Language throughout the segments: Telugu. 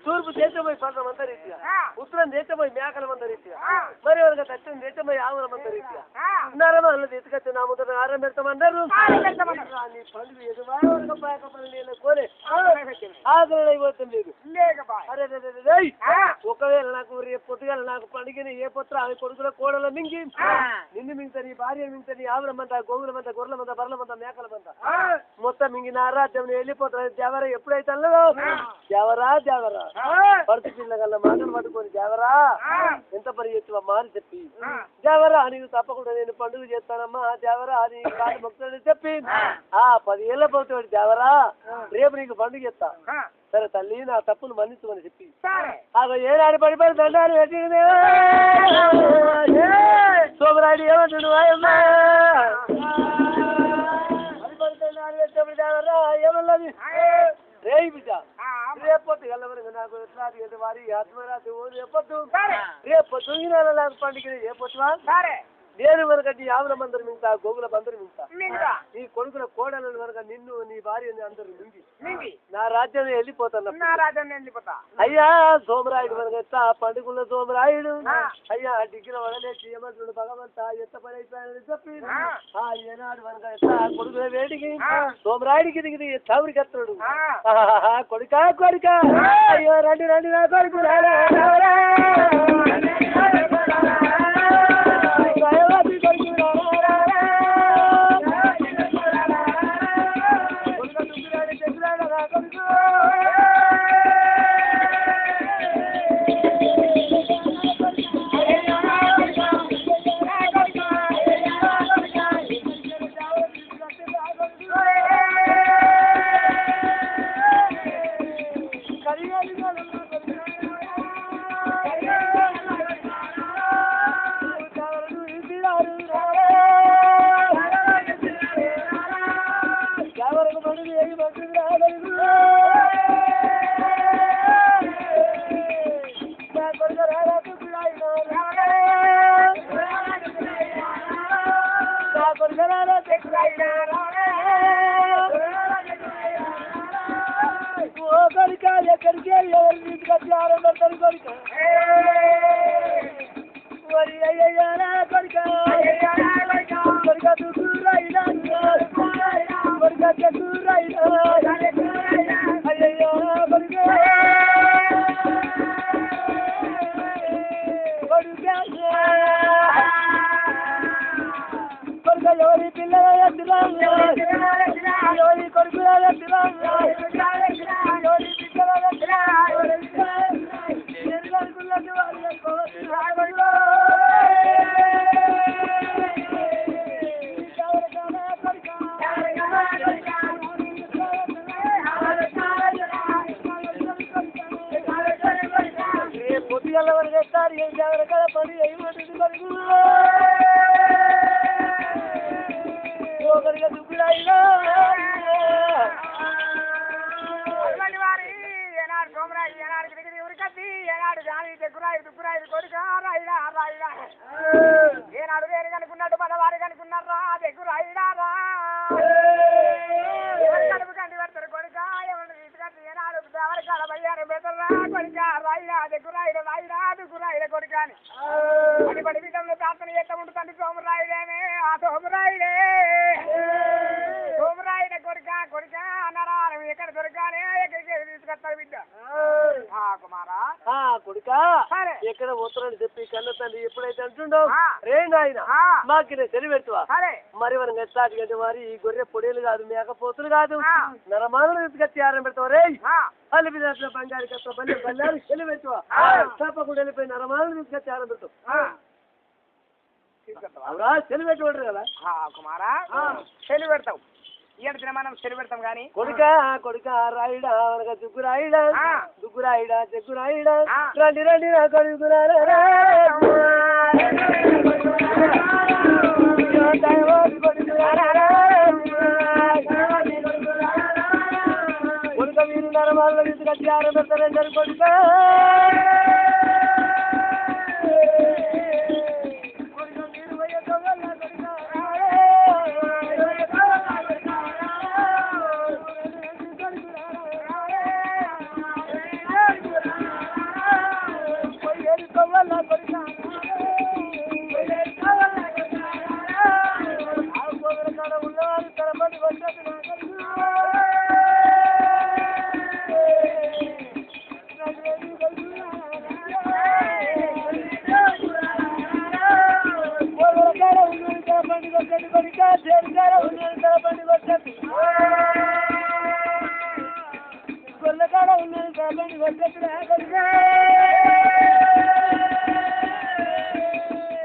తూర్పు దేశమై పర్ణమంత రీత్యా ఉత్తరం దేశమై మేకలమంత రీత్యా మరి వాళ్ళకి దక్షిణ దేశమై ఆవులమంత రీత్యా నరమల్ల తీసుకొచ్చి నా ముందర ఆరం పెడతామన్నారు నీ పండుగ ఎదురు కోలే ఆదరణ అయిపోతుంది లేదు అరే ఒకవేళ నాకు రేపు పొద్దుగా నాకు పండుగని ఏ పొత్ర ఆమె కొడుకుల కోడల మింగి నిన్ను మింగుతా నీ భార్య మింగుతా నీ ఆవులమంతా గోవులమంతా గొర్రెలమంతా బర్రెలమంతా మేకలమంతా మొత్తం మింగి నా రాజ్యం వెళ్ళిపోతా దేవరా ఎప్పుడైతే అన్నదో దేవరా దేవరా పడుతు పిల్ల కల్లా మాటలు పట్టుకొని దేవరా ఎంత పని చేస్తావా మాని చెప్పి దేవరా నీకు తప్పకుండా నేను పండుగ చేస్తానమ్మా దేవరా నీ కాలు మొక్కుతానని చెప్పి 10 ఏళ్ళ పోతాడు దేవరా రేపు నీకు పండుగ చేస్తా సరే తల్లి నా తప్పును మన్నించమని చెప్పి ఏనాడు పడిపోయి దండాలు పెట్టింది సోమరాయుడు ఏమంటున్నాడు ఆయమ్మా పడిపోతున్నాడు పెట్టినప్పుడు దేవరా ఏమన్నది రే బిడ్డ రేపొద్దు వెళ్ళవరకు నాకు ఎట్లా వారి ఆత్మరాత్రి రేపొద్దు రేపొద్దు నాకు పండుగ రేపొద్దువా నేను వరక నీ ఆవుల మందరు మింగుతా గోగుల బందరు మింగుతా నీ కొడుకుల కోడలను వరక నిన్ను నీ భార్యని అందరూ మింగి నా రాజ్యం వెళ్ళిపోతాను అయ్యా సోమరాయుడు వరక పండుగల సోమరాయుడు అయ్యా డిగ్గిన వడలేసి ఏమంటుడు భగవంత ఎంత పని అయిపోయానని చెప్పి ఏనాడు వరక కొడుకుల వేడికి సోమరాయుడికి దిగి చౌరికి ఎత్తాడు కొడుకా కొడుకా అయ్యో రండి రండి నా కొడుకు కొడుక ఎక్కడ పోతున్నాను చెప్పి కన్న తండ్రి ఎప్పుడైతే అంటుండో రే నాయన మాకి తెలివి పెడతావా మరి మనం ఎత్తాది కంటే మరి ఈ గొర్రె పొడేలు కాదు మేకపోతులు కాదు నరమానులు ఎత్తుకొచ్చి ఆరం పెడతావా రే అల్లి మీద బంగారు కత్త బల్లి బల్లారు చెల్లి పెడతావా తప్పకుండా వెళ్ళిపోయి నరమానులు తీసుకొచ్చి ఆరం పెడతావు అవునా చెల్లి పెట్టుకుంటారు కదా కుమారా చెల్లి పెడతావు ఇయ్యండి మనం చెల్లి పెడతాం కానీ కొడుక కొడుక రాయిడా అనగా దుగ్గురాయిడా దుగ్గురాయిడా చెగ్గురాయిడా రండి రండి నా కొడుకురారా కొడుక మీరు నరమాలను తీసుకొచ్చి ఆరంభిస్తారంటారు కొడుక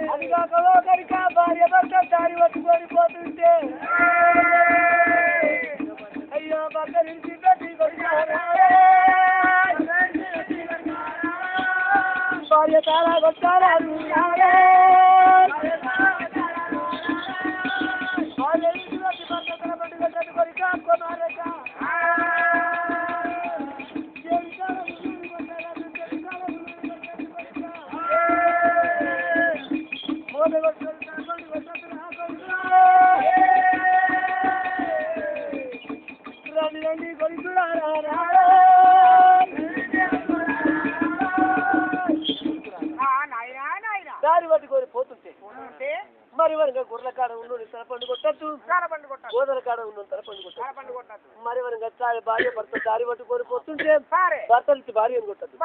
అది కాక ఒకరిక భార్య భర్త దారి పట్టుకొని పోతుంటే అయ్యో భర్త నుంచి భార్య తారా కొట్టారా దారి పట్టుకొని పోతుంటే మరి వరకు గుర్రెల కాడ ఉన్న తలపండు కొట్టద్దు గోదల కాడ ఉన్న తలపండు కొట్టద్దు మరి వరకు భార్య భర్త దారి పట్టుకొని పోతుంటే భర్తలు భార్యను కొట్టద్దు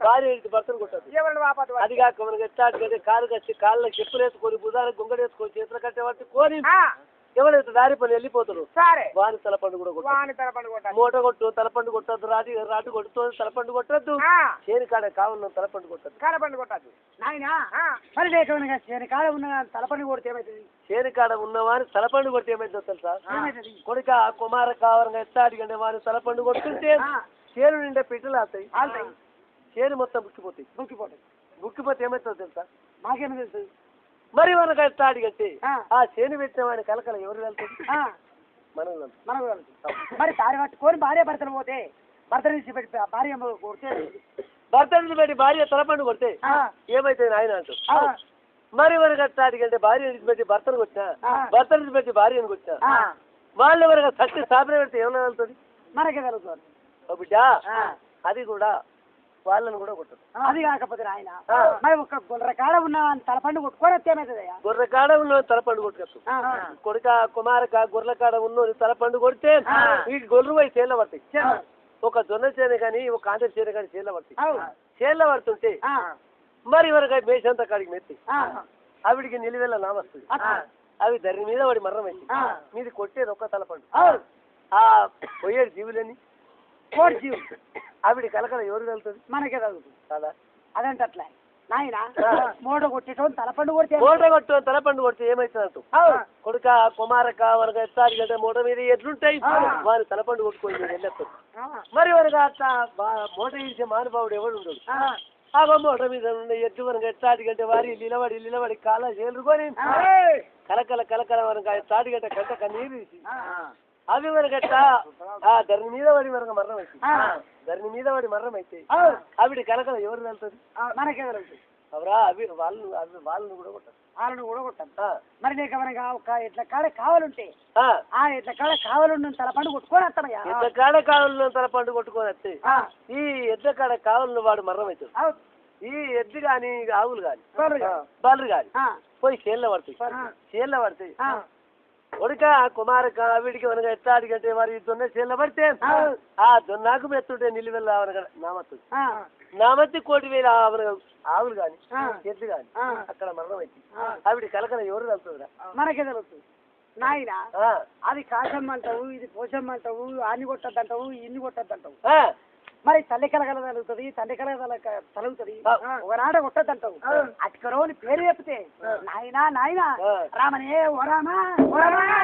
భార్య భర్తను కొట్టద్దు అది కాక మనకి ఎత్తాడు కదా కాలు కట్టి కాళ్ళ చెప్పులు వేసుకొని బుధాలకు గుంగడేసుకొని చేతులు కట్టే పట్టుకొని ఎవరైతే దారి పని వెళ్ళిపోతారు వాని తలపండు కూడా కొట్టు మూట కొట్టు తలపండు కొట్టద్దు రాటు కొట్టుతో తలపండు కొట్టద్దు చేని కాడ కావాలన్న తలపండు కొట్టద్దు మరి లేకుండా చేని కాడ ఉన్న తలపండు కొడితే ఏమైతుంది చేని కాడ ఉన్నవాని తలపండు కొట్టి ఏమైతుందో తెలుసా కొడుక కుమార కావరంగా ఎత్తాడి కంటే వాని తలపండు కొడుతుంటే చేను నిండా పిట్టలు ఆస్తాయి చేను మొత్తం బుక్కిపోతే ఏమైతుందో తెలుసా మాకేమో తెలుసు మరి మనకు ఎత్తాడి కంటే ఆ చేను పెట్టిన వాని కలకల ఎవరు వెళ్తుంది మనం మరి దారి పట్టుకొని భార్య భర్తలు పోతే భర్త నుంచి పెట్టి భార్య కొడితే భర్త నుంచి పెట్టి భార్య తలపండు కొడితే ఏమైతే ఆయన అంటూ మరి మనకు ఎత్తాడి కంటే భార్య నుంచి పెట్టి భర్తను కొట్టినా భర్త నుంచి పెట్టి భార్యను కొట్టినా వాళ్ళు ఎవరికి సత్య స్థాపన పెడితే ఏమన్నా వెళ్తుంది మనకే కలుగుతుంది బిడ్డ అది కూడా వాళ్ళని కూడా కొట్టదు అది కాకపోతే ఆయన మరి ఒక గొర్రె కాడ ఉన్న తలపండు కొట్టుకొని ఏమైతుంది గొర్రె కాడ ఉన్న తలపండు కొట్టుకొచ్చు కొడుక కుమారక గొర్రెల కాడ ఉన్న తలపండు కొడితే వీటి గొర్రెలు పోయి చేళ్ళ పడతాయి ఒక జొన్న చేను కానీ ఒక కాంటె చేను కానీ చేళ్ళ పడతాయి చేళ్ళ పడుతుంటే మరి వరకు మేషంతా కాడికి మెత్తి ఆవిడికి నిలువెల్ల నామస్తుంది అవి దరి మీద వాడి మరణం అయింది మీది కొట్టేది ఒక్క తలపండు ఆ పోయేది జీవులని ఆవిడ కలకల ఎవరు వెళ్తుంది మనకే తగ్గుతుంది కదా అదంటే అట్లా నాయన మూట కొట్టేటోని తలపండు కొడితే తలపండు కొడితే ఏమైతుంది కొడుక కుమారక వరకు ఎత్తాడు కదా మూట మీద ఎట్లుంటాయి వారి తలపండు కొట్టుకొని మీరు వెళ్ళొచ్చు మరి వరకు అట్లా మూట ఇచ్చే మానుభావుడు ఎవడు ఉండడు ఆ మూట మీద ఎద్దు వరకు ఎత్తాడు గంటే వారి నిలబడి కాళ్ళ చేరుకొని కలకల వరకు ఎత్తాడు గంట కంట కన్నీరు అవి వరకట్ట ఆ ధరణి మీద వాడి వరకు మరణం అయితే ధరణి మీద వాడి మరణం అయితే ఆవిడ కలకల ఎవరు వెళ్తుంది మనకే వెళ్తుంది అవరా అవి వాళ్ళని కూడా కొట్టారు మరి నీకు ఏమనగా ఒక ఎట్ల కాడ కావాలంటే ఆ ఎట్ల కాడ కావాలన్న తలపండు కొట్టుకొని వస్తానయ్యా ఎట్ల కాడ కావాలన్న తలపండు కొట్టుకొని వస్తే ఈ ఎడ్ల కాడ కావాలని వాడు మరణం అవుతుంది ఈ ఎద్దు గాని ఆవులు గాని బర్రెలు గాని పోయి చేళ్ళ పడతాయి కొడుక కుమారక వీడికి మనగా ఎట్లా అడిగంటే మరి దొన్న చేల పడితే ఆ దొన్నాకు మెత్తుంటే నిలువెళ్ళ నామత్తు నామత్తి 1,00,000 ఆవులు గాని చెట్లు గాని అక్కడ మరణం అయితే ఆవిడ కలకల ఎవరు తగ్గుతుందా మనకే తెలుస్తుంది నాయన అది కాశమ్మ అంటావు ఇది పోషమ్మ అంటావు ఆని కొట్టద్దంటావు ఇన్ని కొట్టద్దంటావు మరి తల్లి కలగల తలుగుతుంది తండ్రి కలగల తలుగుతుంది ఒకనాడ కొట్టద్దంటావు అటుకరోని పేరు చెప్తే నాయనా నాయన రామనే ఓ రామా ఓ రామా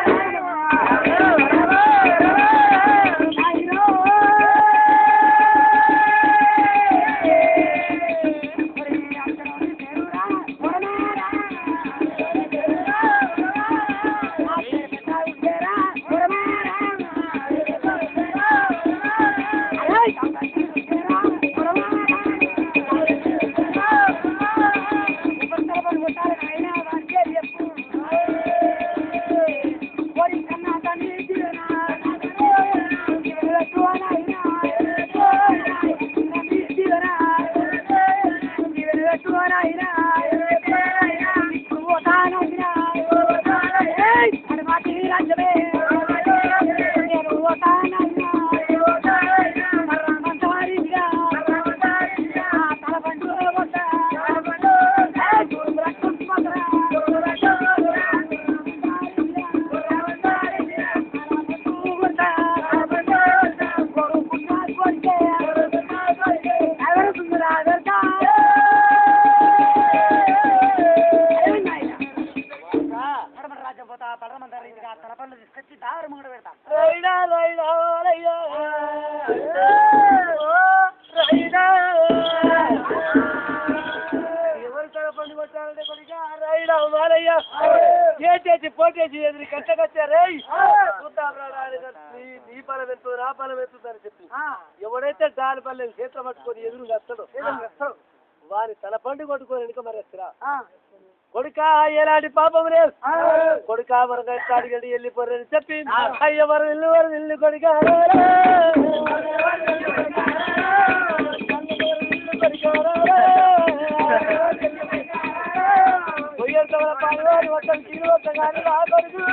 పోటేసి ఎదురు కట్టకచ్చారే నీ పలం ఎంతో నా పలం ఎంతుందని చెప్పి ఎవడైతే దాని పల్లెలు చేత పట్టుకొని ఎదురు వస్తాడో వారి తల పండు కొట్టుకొని వెనుక మరి వస్తురా కొడుక ఎలాంటి పాపం లేదు కొడుక మరొక అడిగండి వెళ్ళిపోరని చెప్పి అయ్య వరం ఇల్లు కొడుక పొయ్యంతవర పాల్వారి మొత్తం తీరువత్త కానీ రా కొడుకు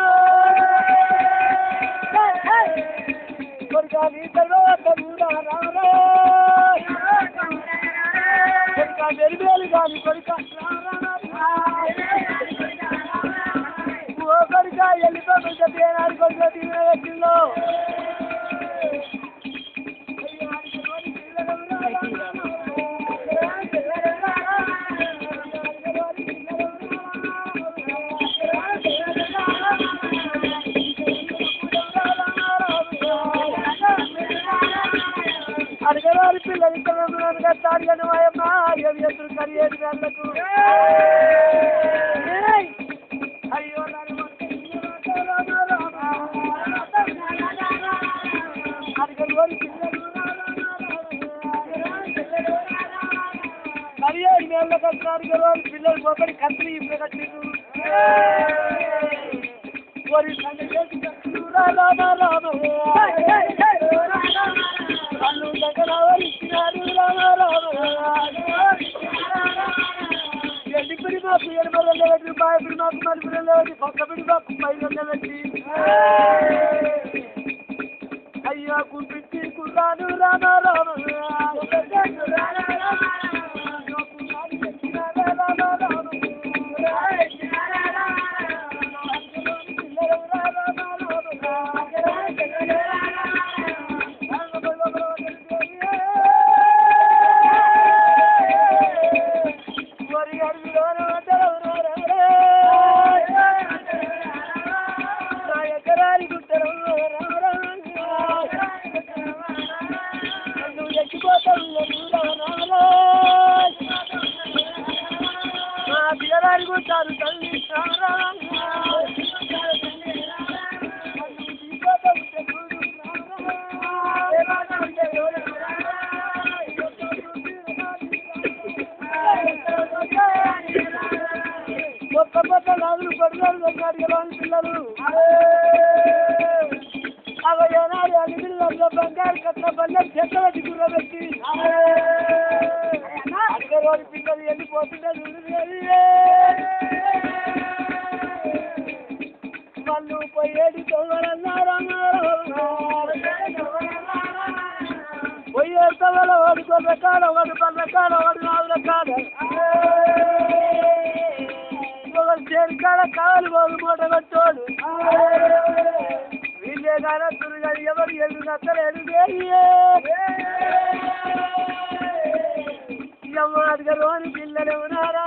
కొడుక నీ తర్వాత కొడుక మెరుమేలు కానీ కొడుక ఓ కొడుక వెళ్ళిపోతుంటే పేనాడు కొడుక తీరులో అడగవారి పిల్లలు తాడిగను మాయమ్మ ఎదురు కరియేది వెళ్ళకు అయ్యో అడగవారి పిల్లలు కరియేది వెళ్ళకు అడగవారి పిల్లలు ఒకటి కత్తి ఇప్పుడు కట్టిండు వరి రామ రామ కళ్ళు దగ్గర ఇచ్చినారు రామ రామ ఎండిపిడి మాకు 800 పెట్టి బాయపిడి మాకు 40 పెట్టి పక్కపిడి మాకు 500 పెట్టి అయ్యా కుర్పిచ్చి కుర్రాను రామ రామ పిల్లలు అవయనాలు అన్ని బంగారు కట్ట పల్లె చెట్ల పెట్టి గుర్రబెట్టి అడగరోని పిల్లలు వెళ్ళిపోతుంటే మళ్ళీ వాళ్ళు పోయేటి దొంగలన్నారా పోయే తవల వాడు కొన్న కాడ వాడు పన్న కాడ వాడు నాలుగు కాడ ఒకరు చేరు కాడ కావాలి వాడు మూట కట్టోడు వీళ్ళే కానీ తురుగాడు ఎవరు ఎదురు నచ్చలేడు అదిగలోని పిల్లలు ఉన్నారా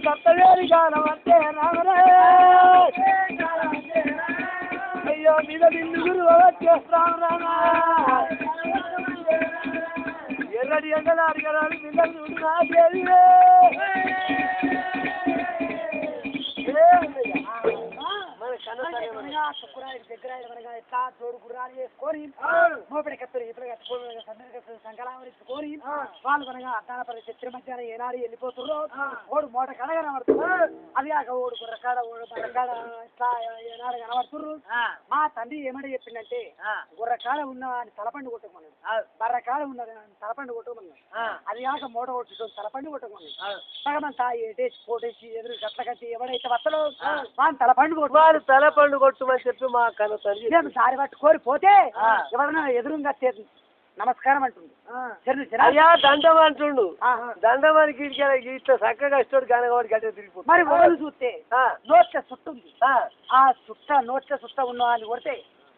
తప్పవేరి గానం అంటే అయ్యో మీద నిన్ను గురువు వచ్చేస్తాం రానా ఎర్రటి ఎండలు అడిగరాలు పిల్లలు చూడు సంకలామని వాళ్ళు కనుక అద్దాన పరిస్థితి తిరుమధ్యాహ్నం ఏనాడు వెళ్ళిపోతున్నారు ఓడు మూట కడ కనబడుతున్నారు అది కాక ఓడు కుర్రకాడ ఓడు బర్రకాడ ఇట్లా ఏనాడు కనబడుతున్నారు మా తండ్రి ఏమని చెప్పిందంటే గుర్రకాడ ఉన్న తలపండు కొట్టుకున్నాడు బర్రకాడ ఉన్నది తలపండు కొట్టుకున్నాడు అది కాక మూట కొట్టు తలపండు కొట్టుకున్నాడు సగమంతా ఏటేసి పోటేసి ఎదురు గట్ల కట్టి ఎవడైతే వస్తాడో వాని తలపండు కొట్టు తలపండు కొట్టుమని చెప్పి మా కన్న తండ్రి మేము దారి పట్టుకోరి పోతే ఎవరైనా ఎదురుగా నమస్కారం అంటుండు అయ్యా దండం అంటుండు దండమానికి ఇట్లా చక్కగా ఇష్టడు గానవాడి గట్ట తిరిగిపోతుంది మరి వాళ్ళు చూస్తే నోట్ల చుట్టుంది ఆ చుట్ట నోట్ల చుట్ట ఉన్న అని కొడితే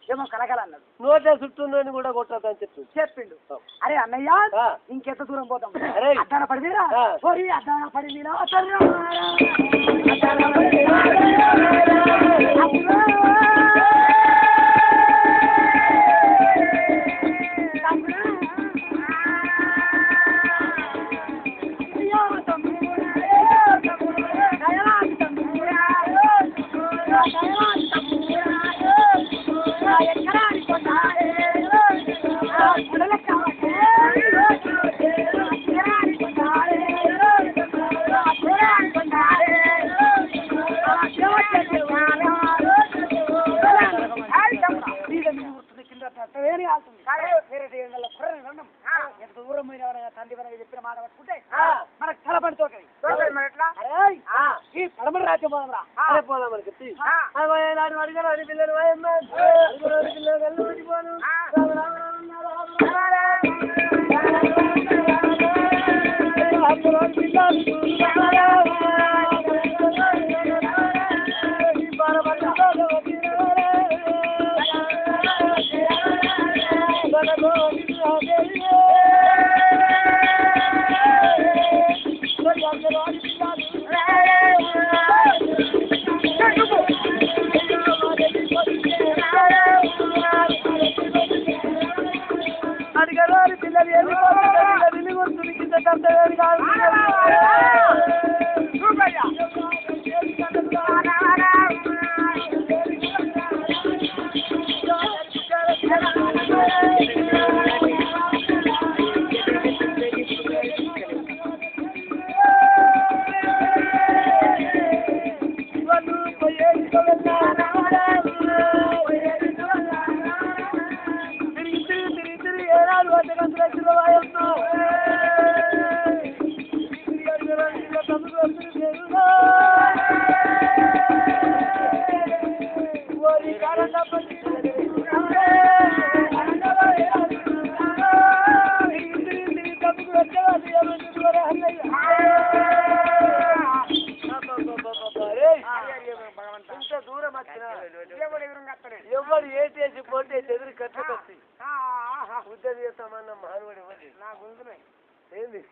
ఏమో కలగలన్నాడు నోట్ల చుట్టూని కూడా కొట్టదని చెప్పిండు అరే అన్నయ్య ఇంకెంత దూరం పోతాం అద్దాన పడిరా పోరి అద్దాన పడిరా తండ్రి చెప్పిన మాట పట్టుకుంటే మనకు తలపడితో ఈ పడమడి రాజ్యం పోదాంరా పోదాం మనకి అడిగారు పిల్లలు పిల్లలు అడిగారు పిల్లలు ఎవరు ఏటేసి పోతే ఎదురు కట్టుకొచ్చి ఉద్యోగం చేస్తామన్న మానవుడు నా గుంజునే ఏంది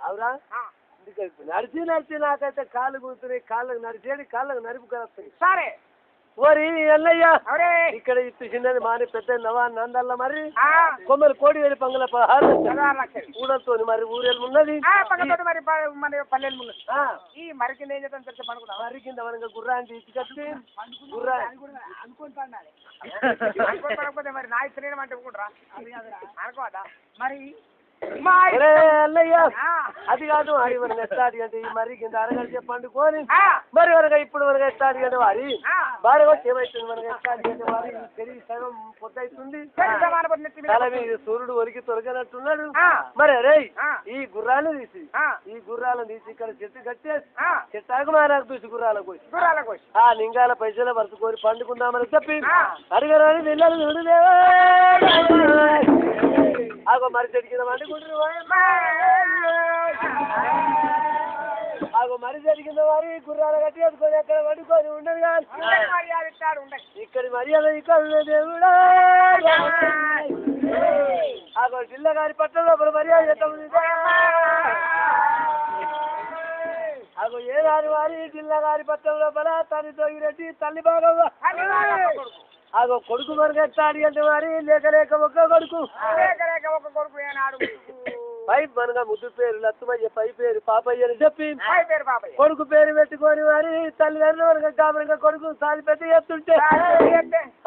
అవురా నడిచి నడిచి నాకైతే కాళ్ళు కూర్చున్నాయి కాళ్ళకు నడిచేది కాళ్ళకు నరుపు కలుస్తుంది సరే ఓరి అన్నయ్య ఇక్కడ ఇటు చిన్నది మాని పెద్ద నవా నందల్ల మరి కొమ్మలు కోడి వేలు పంగుల 16 ఊడలతో మరి ఊరేళ్ళు ఉన్నది పల్లెలు ఉన్నది ఈ మరి కింద ఏం చేద్దాం తెలిసి పండుకున్నా మరి కింద మనకి గుర్రాన్ని తీసుకొచ్చి గుర్రా అనుకోకపోతే మరి నా ఇష్టం అంటే ఊకుంటారా అనుకోదా మరి అన్నయ్య అది కాదు అది మనకి ఎత్తాడి అంటే ఈ మరి కింద అరగంట పండుకొని మరి వరగా ఇప్పుడు వరకు ఎత్తాడి అంటే వారి భార్య వచ్చి ఏమైతుంది మనకి ఎత్తాడి అంటే వారి పెరిగి సగం పొద్దవుతుంది తల మీద సూర్యుడు ఒరికి తొలగినట్టున్నాడు మరి అరే ఈ గుర్రాలను తీసి ఇక్కడ చెట్టు కట్టేసి చెట్టాకు మారాకు చూసి గుర్రాలకు వచ్చి ఆ లింగాల పైసలు పరుచుకొని పండుకుందామని చెప్పి అడిగరాని వెళ్ళాలి చూడలేవా ఆగో మరి చెడికిన వండుకుంటున్నారు ఆగో మరి జరిగిన వారి గుర్రాలు కట్టి వేసుకొని అక్కడ వండుకొని ఉండదు ఇక్కడి మర్యాద ఇక్కడ దేవుడా ఆగో జిల్లా గారి పట్టణంలో మర్యాద ఆగో ఏ గారి వారి జిల్లా గారి పట్టణంలో బల తల్లి తొగిరెడ్డి తల్లి బాగా ఆగో కొడుకు మరుగెత్తాడి అంటే మరి లేక ఒక్క కొడుకు పై మనగా ముద్దు పేరు లత్తుమయ్య పై పేరు పాపయ్య అని చెప్పి కొడుకు పేరు పెట్టుకొని మరి తల్లిదండ్రులు వరకు కాబరంగా కొడుకు సాది పెద్ద ఎత్తుంటే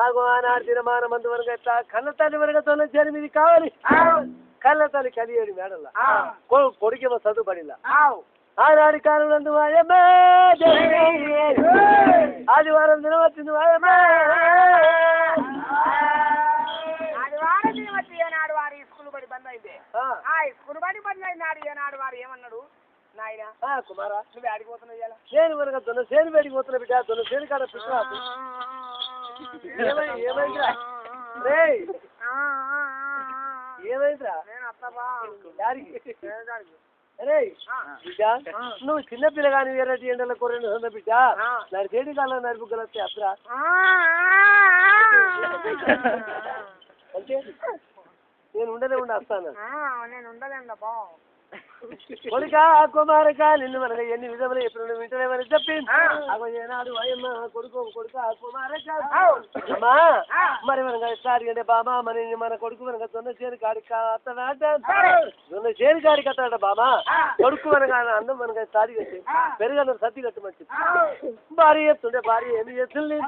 ఆగో ఆనాడు దినమాన మంది వరకు ఎట్లా కన్న తల్లి వరకు తొల జరిమిది కావాలి కన్న తల్లి కలియేడు మేడల్లా కొడుకేమో చదువుబడిలా ఆనాడి కాలంలో వాయమ్మే ఆదివారం దినం వచ్చింది వాయమ్మే ఏనాడు వారి స్కూల్ బడి బంద్ అయితే స్కూల్ బడి బంద్ అయినాడు ఏనాడు వారు ఏమన్నాడు నాయన కుమారా నువ్వు ఆడిపోతున్నావు ఇలా చేను వరకు దొన్న చేను వేడికి పోతున్నా బిడ్డ దొన్న చేను కాడ ఏమైందిరా ఏమైందిరా అరే బిడ్డ నువ్వు చిన్న పిల్లగాని వేరే ఎండల కూర బిడ్డ దాని చేతి కాలం నడుపుగలస్తే అప్పుడా అంటే నేను ఉండనే వస్తాను నేను ఉండలేను కొడుక కుమారక నిన్ను మనక ఎన్ని విధములు ఎప్పుడు వింటలేమని చెప్పి ఏనాడు అయ్యమ్మ కొడుకు కుమారక అమ్మా మరి మనక సారి అంటే బామా మన కొడుకు మనక దొన్న చేను కాడికి అత్తనాట దొన్న చేను కాడికి అత్తనాట బామా కొడుకు మనక అందం మనక సారి కట్టి పెరుగన్న సత్తి కట్టమంచి భార్య ఎత్తుండే భార్య ఏమి చేస్తుంది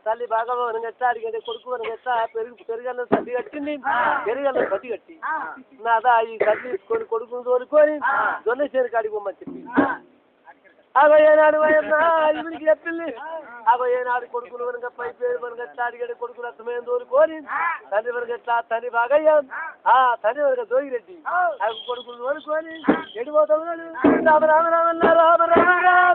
తల్లి బాగా మనక సారి కంటే కొడుకు మనక పెరుగన్న సత్తి కట్టింది పెరుగన్న సత్తి కట్టి నాదా ఈ సత్తి తీసుకొని కొడుకు తోలుకొని దొన్న చేను కాడికి పోమని చెప్పి ఆగో ఏనాడు ఇవిడికి చెప్పింది ఆగో ఏనాడు కొడుకులు మనక పై పేరు మనక తాడిగడ కొడుకులు అర్థమైన తోలుకొని తండ్రి మనక ఎట్లా తండ్రి బాగయ్యా తండ్రి మనక దోగిరెడ్డి ఆ కొడుకులు తోలుకొని ఎడిపోతాడు రామ రామ రామ రామ రామ రామ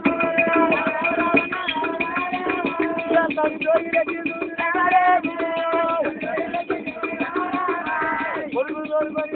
కొడుకులు తోలుకొని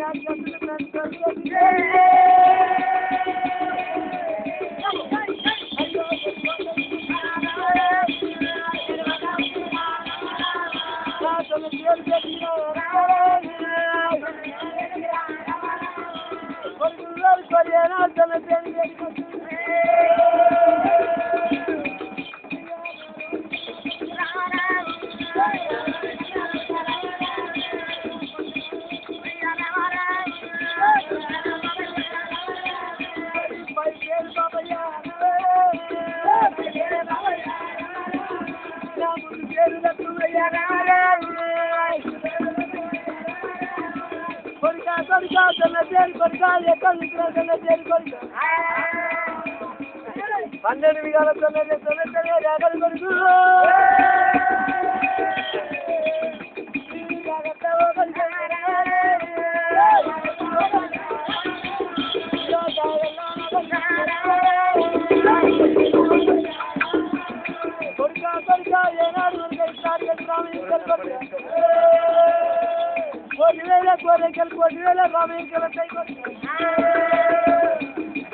పన్నెండు విధాల కొడుకు కోటివేల రామయ్య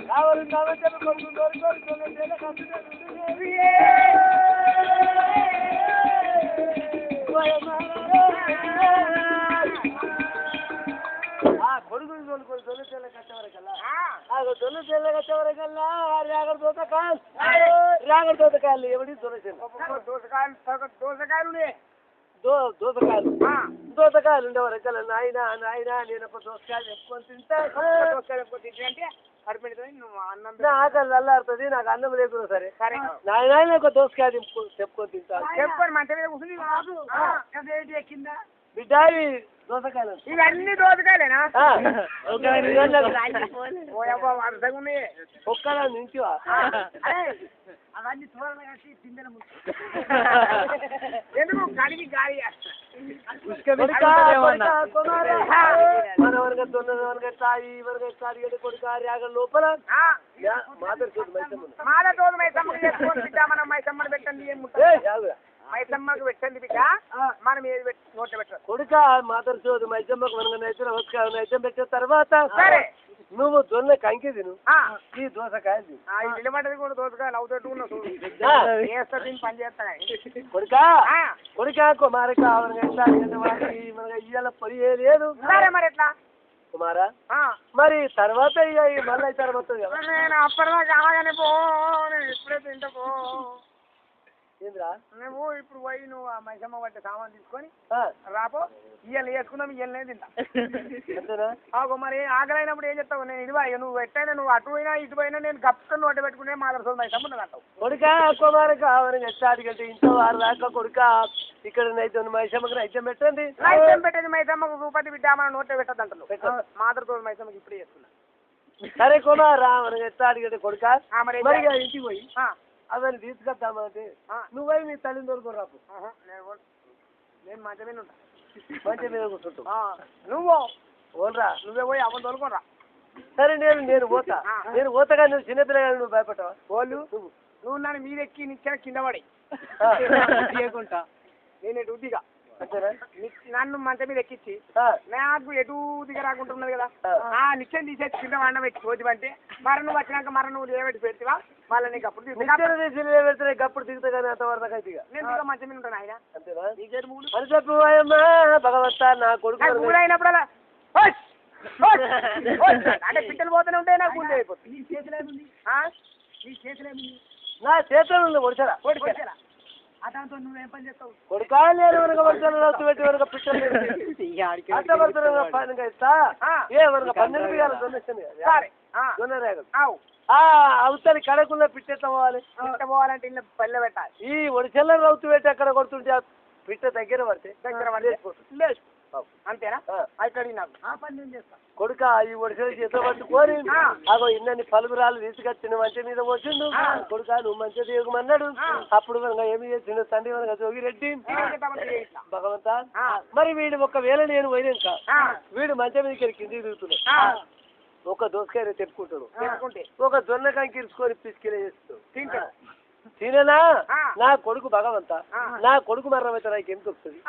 కావాలి కొడుకు ముందు తోలుకొని దొన్న తెల్లకి వచ్చేవరకల్లా దొన్న తెల్లకి వచ్చేవరకల్లా రాగడ దోతకాయలు ఎవడి దోసకాయలు ఉండేవరకల్లా నాయన నేను ఒక దోసకాయలు చెప్పుకొని తింటా అంటే ఆకలి అల్లాడుతుంది నాకు అన్నం లేకుండా సరే నాయన ఒక దోసకాయ చెప్పుకొని తింటా చెప్పుకొని మంచిగా కూర్చుని ఎక్కిందా బిడ్డ దోసకాయలు ఇవన్నీ దోసకాయలేనా ఒక్కలా నుంచి అవన్నీ చూడాలి కలిసి పిందెల ఎందుకు గాలికి గాలి మనవరగా దొన్నవరగా తాయి వరగా తాయి కొడుక రాగ లోపల మాల తోడు మైసమ్మకి చేసుకొని బిడ్డ మనం మైసమ్మని పెట్టండి మైసమ్మకి పెట్టండి బిడ్డ మనం ఏది నోట్లో పెట్టాలి కొడుక మాతరు చోదు మైసమ్మకు మనగా నైతం పెట్టిన తర్వాత నువ్వు దొన్న కంకి తిను ఈ దోసకాయలు నిలబడ్డది కూడా దోసకాయలు అవుతూ పని చేస్తా కొడుక కుమారక మనగా ఇయ్యాల పని లేదు మరి ఎట్లా కుమారా మరి తర్వాత మళ్ళీ తర్వాత నేను అప్పటిదాకా అలాగనే పో ఇప్పుడే తింటా పో నువ్వు ఇప్పుడు పోయి నువ్వు ఆ మైసమ్మ పట్టే సామాన్ తీసుకొని రాపో ఇయ్యాలి వేసుకుందాం ఇయ్యాలనే తింటా మరి ఆకలి అయినప్పుడు ఏం చెప్తావు నేను ఇది నువ్వు ఎట్టయినా నువ్వు అటు పోయినా ఇటు పోయినా నేను గప్పుకొని నోట పెట్టుకునే మాదర్శోది మైసమ్మ అంటావు కొడుక కుమారక ఎట్టాడికంటే ఇంట్లో వారు దాకా కొడుక ఇక్కడ నైతే మైసమ్మకి నైతం పెట్టండి నైతం పెట్టేది మైసమ్మకు రూపాయి బిడ్డ మన నోట్లో పెట్టద్దు అంటారు మాదర్శోది మైసమ్మకి ఇప్పుడు చేస్తున్నా సరే కుమారా మనకి ఎట్టాడికంటే కొడుక మరి ఇంటికి పోయి అవన్నీ తీసుకొద్దామంటే నువ్వై నీ తల్లిని తోలుకొని రాపు నేను మంచి మీద ఉంటా మంచి మీద కూర్చుంటావు నువ్వు ఓన్రా నువ్వే పోయి అవన్నీ తోలుకొని రా సరే నేను పోతా కానీ నువ్వు చిన్నపిల్లగా నువ్వు భయపడతావా వాళ్ళు నువ్వు నన్ను మీరెక్కి నిచ్చిన కింద పడి చేయకుండా నేను ఎటు దిగా నన్ను మంచం మీద ఎక్కించి నాకు ఎటు దిగ రాకుంటున్నది కదా నిత్యం తీసేసి కింద వండ పెట్టి రోజు అంటే మరి నువ్వు వచ్చినాక మరి నువ్వు లేబెట్టి పెడతావా మళ్ళీ నీకు అప్పుడు పెడితే గప్పుడు దిగుతా కానీ అంతవరకు అయితే నేను దిగ మంచం మీద ఉంటాను ఆయన అంతేనా భగవంతా నా కొడుకు అయినప్పుడల్లా అంటే పిట్టలు పోతూనే ఉంటాయి నాకు ముందు అయిపోతుంది నీ చేతులేముంది నా చేతులు ఉంది ఒడిచారా అదాంతో నువ్వేం పని చేస్తావు కొడుకా నేను వరకు పెట్టి వరకు పిట్టలు ఇస్తా ఏ వరకు 12 గారు అవుతారు కడకుల్లో పిట్టెట్లా పోవాలంటే ఇల్లు పల్లె పెట్టాలి ఈ ఒడిచెల్ల రౌతు పెట్టి అక్కడ కొడుతుంటే పిట్ట దగ్గర పడితే లేదు అంతేనా ఇక్కడ నాకు ఆ పని నేను చేస్తా కొడుక ఈ ఒడిచెల చేతిలో పట్టుకోని అగో ఇన్నన్ని పలుగురాలు తీసుకొచ్చిన మంచి మీద వచ్చిండు కొడుక నువ్వు మంచిగా దిగమన్నాడు అప్పుడు మనగా ఏమి చేసిండు తండ్రి మనగా జోగిరెడ్డి భగవంతా మరి వీడు ఒకవేళ నేను పోయినాక వీడు మంచి మీద కిందికి దిగుతున్నాడు ఒక దోసకాయ తెప్పుకుంటాడు ఒక జొన్న కంకిర్చుకొని పిసికిలే చేస్తాడు తిననా నా కొడుకు భగవంతా నా కొడుకు మరణమైతే నాకు ఎందుకు వస్తుంది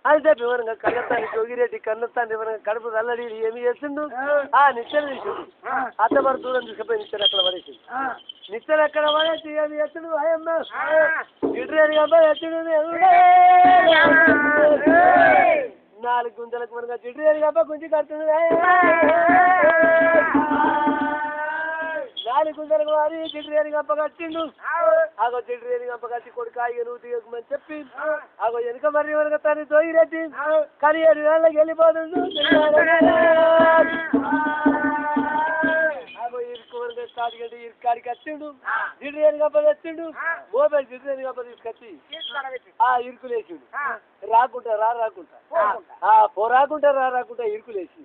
అయితే వివరంగా కన్నత్తాన్ని జోగిరెడ్డి కన్నత్తాన్ని వివరంగా కడుపు నల్లడి ఏమి చేసిండు నిచ్చెన తీసిండు అత్తమారు దూరం తీసుకుపోయి నిచ్చెన అక్కడ పడేసిండు నిచ్చెన అక్కడ పడేసి ఏమి చేస్తుడు అయ్యమ్మ గిడ్రేని అబ్బాయి ఎత్తుడు 4 గుంజలకు మనగా జిడ్రేని అబ్బాయి గుంజి కడుతుంది 4 గుంజలకు వారి జిడ్రేని అబ్బ కట్టిండు ఆగో జిడ్రేని అబ్బ కట్టి కొడుకు నువ్వు దిగమని చెప్పి ఆగో వెనుక మరి వెనక తను జోగిరెడ్డి కానీ 7 వేళ్ళకి వెళ్ళిపోతుండు ఆగో ఇరుకాడికి వచ్చిండు జిడ్రేని అబ్బ వచ్చిండు మొబైల్ జిడ్రేని అబ్బ తీసుకొచ్చి ఇరుకులేసిండు రాకుంటా రాకుంటా ఇరుకులేసి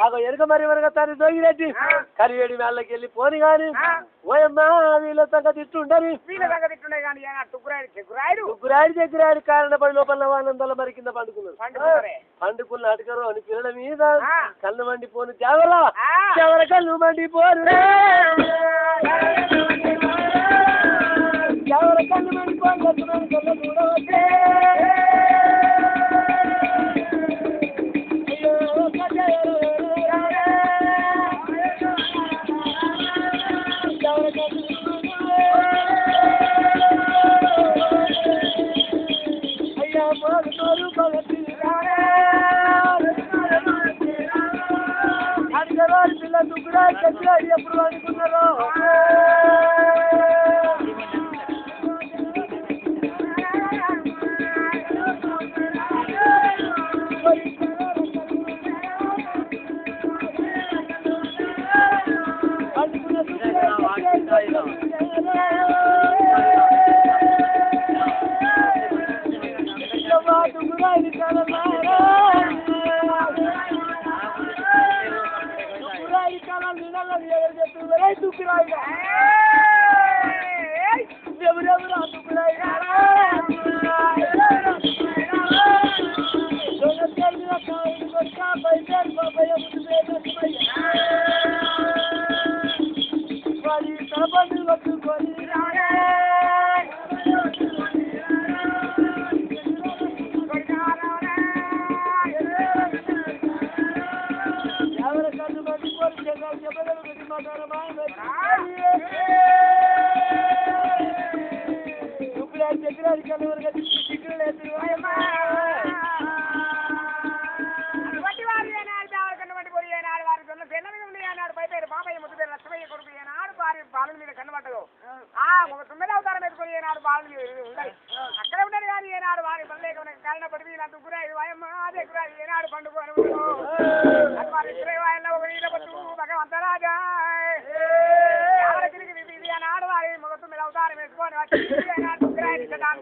ఆగో వెనుక మరి వెనక తను జోగిరెడ్డి కానీ 7 వేళ్ళకి వెళ్ళి పోని గాని ఓయమ్మా వీళ్ళ సంగతి ఇట్టుండరు గురాయిడు దగ్గర కారణపడి లోపల ఆనందాల మరి కింద పండుకున్న అటుకరు అని పిల్లల మీద కళ్ళు మండిపోను జావరా కళ్ళు మండిపోను కళ్ళు మండిపోను పిల్లవాడి పిల్ల దుగ్గురా చచ్చిరాడి ఎప్పుడు అనుకున్నారో అక్కడ ఉన్నాడు కానీ ఏనాడు వారి పనులేక కాలిన పడి వీళ్ళంతా గురా వాయమ్మ అదే గురా ఏనాడు పండుగ భగవంతరాజా ఏనాడు వారి మొగత్తు మీద అవతారం వేసుకొని